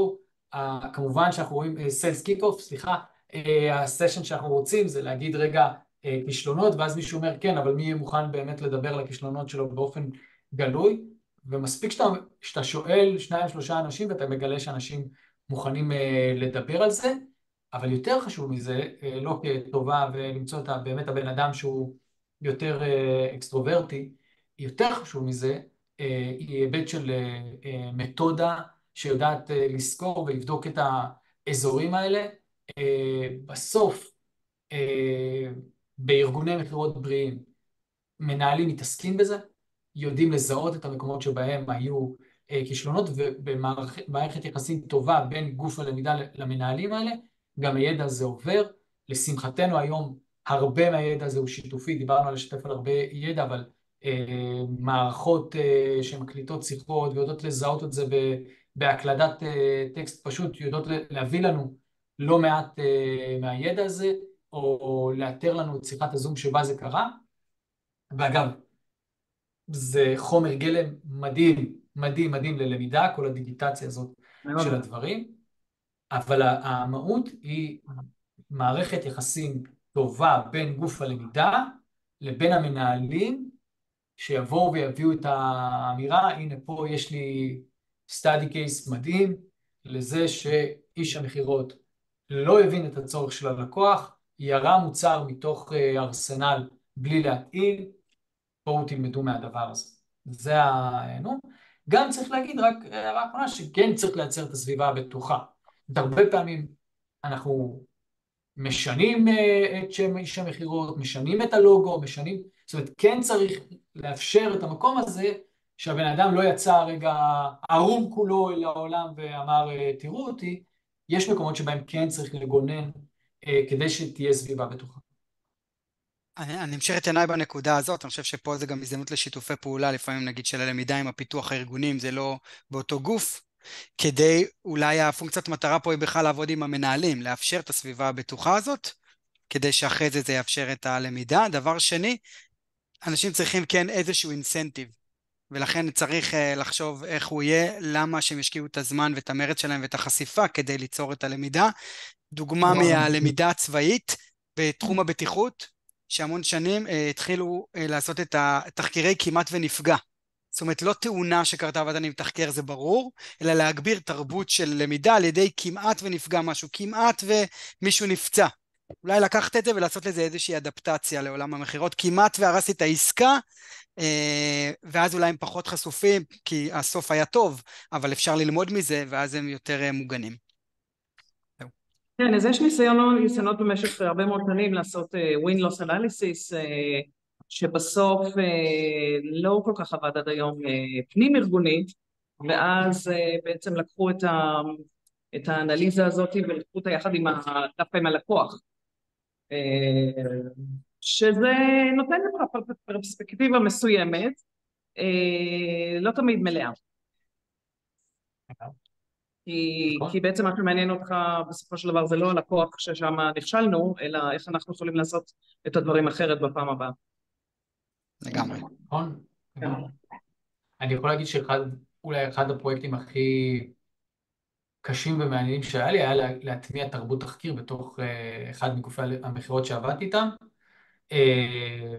כמובן שאנחנו רואים סיילס קיק אוף, סליחה, הסשן שאנחנו רוצים זה להגיד רגע כישלונות, ואז מישהו אומר כן, אבל מי יהיה מוכן באמת לדבר על הכישלונות שלו באופן גלוי, ומספיק שאתה שואל 2-3 אנשים ואתה מגלה שאנשים מוכנים לדבר על זה, אבל יותר חשוב מזה, לא כטובה ולמצוא באמת הבן אדם שהוא יותר אקסטרוברטי, יותר חשוב מזה, היא היבט של מתודה שיודעת לזכור ולבדוק את האזורים האלה. בסוף, בארגוני מכירות בריאים, מנהלים מתעסקים בזה, יודעים לזהות את המקומות שבהם היו כישלונות, ובמערכת יחסים טובה בין גוף הלמידה למנהלים האלה, גם הידע הזה עובר. לשמחתנו היום הרבה מהידע הזה הוא שיתופי, דיברנו על לשתף על הרבה ידע, אבל מערכות שמקליטות שיחות ויודעות לזהות את זה בהקלדת טקסט פשוט, יודעות להביא לנו לא מעט מהידע הזה, או לאתר לנו את שיחת הזום שבה זה קרה. ואגב, זה חומר גלם מדהים, מדהים, מדהים ללמידה, כל הדיגיטציה הזאת של הדברים, אבל המהות היא מערכת יחסים טובה בין גוף הלמידה לבין המנהלים, שיבואו ויביאו את האמירה, הנה פה יש לי study case מדהים, לזה שאיש המחירות לא הבין את הצורך של הלקוח, ירה מוצר מתוך ארסנל בלי להתאים, בואו תלמדו מהדבר הזה. זה גם צריך להגיד רק הערה אחרונה, שכן צריך לייצר את הסביבה הבטוחה. הרבה פעמים אנחנו משנים את שם איש המחירות, משנים את הלוגו, זאת אומרת, כן צריך לאפשר את המקום הזה, שהבן אדם לא יצא רגע ערום כולו אל העולם ואמר, תראו אותי, יש מקומות שבהם כן צריך לגונן כדי שתהיה סביבה בטוחה.
אני אמשיך את עיניי בנקודה הזאת, אני חושב שפה זה גם הזדמנות לשיתופי פעולה, לפעמים נגיד של הלמידה עם הפיתוח הארגונים, זה לא באותו גוף, כדי אולי הפונקציית מטרה פה היא בכלל לעבוד עם המנהלים, לאפשר את הסביבה הבטוחה הזאת, כדי שאחרי זה יאפשר את הלמידה. דבר שני, אנשים צריכים כן איזשהו אינסנטיב, ולכן צריך לחשוב איך הוא יהיה, למה שהם ישקיעו את הזמן ואת המרץ שלהם ואת החשיפה כדי ליצור את הלמידה. דוגמה מהלמידה הצבאית בתחום הבטיחות, שהמון שנים התחילו לעשות את התחקירי כמעט ונפגע. זאת אומרת, לא תאונה שקרתה ואתה מתחקר, זה ברור, אלא להגביר תרבות של למידה על ידי כמעט ונפגע משהו, כמעט ומישהו נפצע. אולי לקחת את זה ולעשות לזה איזושהי אדפטציה לעולם המחירות, כמעט והרסתי את העסקה, ואז אולי הם פחות חשופים, כי הסוף היה טוב, אבל אפשר ללמוד מזה, ואז הם יותר מוגנים.
כן, אז יש ניסיונות במשך הרבה מאוד שנים לעשות win-loss analysis, שבסוף לא כל כך עבד עד היום פנים ארגונית, ואז בעצם לקחו את האנליזה הזאת ולקחו אותה יחד דווקא עם הלקוח, שזה נותן לך פרספקטיבה מסוימת, לא תמיד מלאה. כי בעצם מה שמעניין אותך בסופו של דבר זה לא הלקוח ששם נכשלנו, אלא איך אנחנו יכולים לעשות את הדברים אחרת בפעם הבאה.
לגמרי.
נכון? אני יכול להגיד שאולי אחד הפרויקטים הכי קשים ומעניינים שהיה לי, היה להטמיע תרבות תחקיר בתוך אחד מגופי המחירות שעבדתי איתם,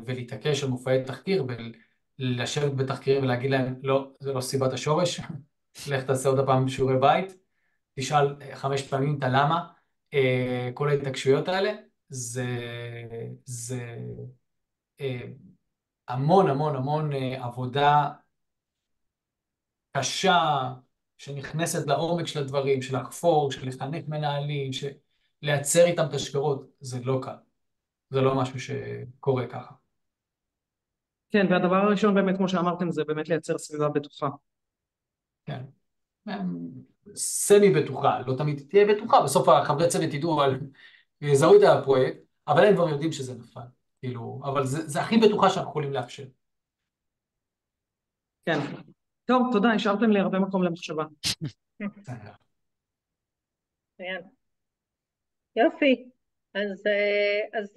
ולהתעקש על מופעי תחקיר, ולשבת בתחקירים ולהגיד להם, לא, זה לא סיבת השורש, לך תעשה עוד הפעם שיעורי בית, תשאל 5 פעמים את הלמה, כל ההתעקשויות האלה, זה המון המון המון עבודה קשה, שנכנסת לעומק של הדברים, של לחפור, של לחנך מנהלים, של לייצר איתם את השגרות, זה לא קל. זה לא משהו שקורה ככה.
כן, והדבר הראשון באמת, כמו שאמרתם, זה באמת לייצר סביבה בטוחה.
כן. סמי בטוחה, לא תמיד תהיה בטוחה, בסוף החברי צוות ידעו יזהו את הפרויקט, אבל הם כבר יודעים שזה נפל. כאילו, אבל זה הכי בטוחה שאנחנו יכולים לאפשר.
כן. טוב, תודה, השארתם לי הרבה מקום למחשבה.
יופי. אז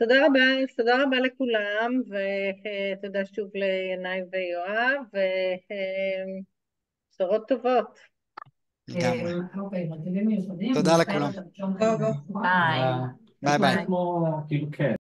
תודה רבה לכולם, ותודה שוב לינאי ויואב, ובשורות טובות.
לגמרי.
אוקיי, מרכיבים מיוחדים.
תודה לכולם.
טוב.
ביי.
ביי ביי.
כמו, כאילו, כן.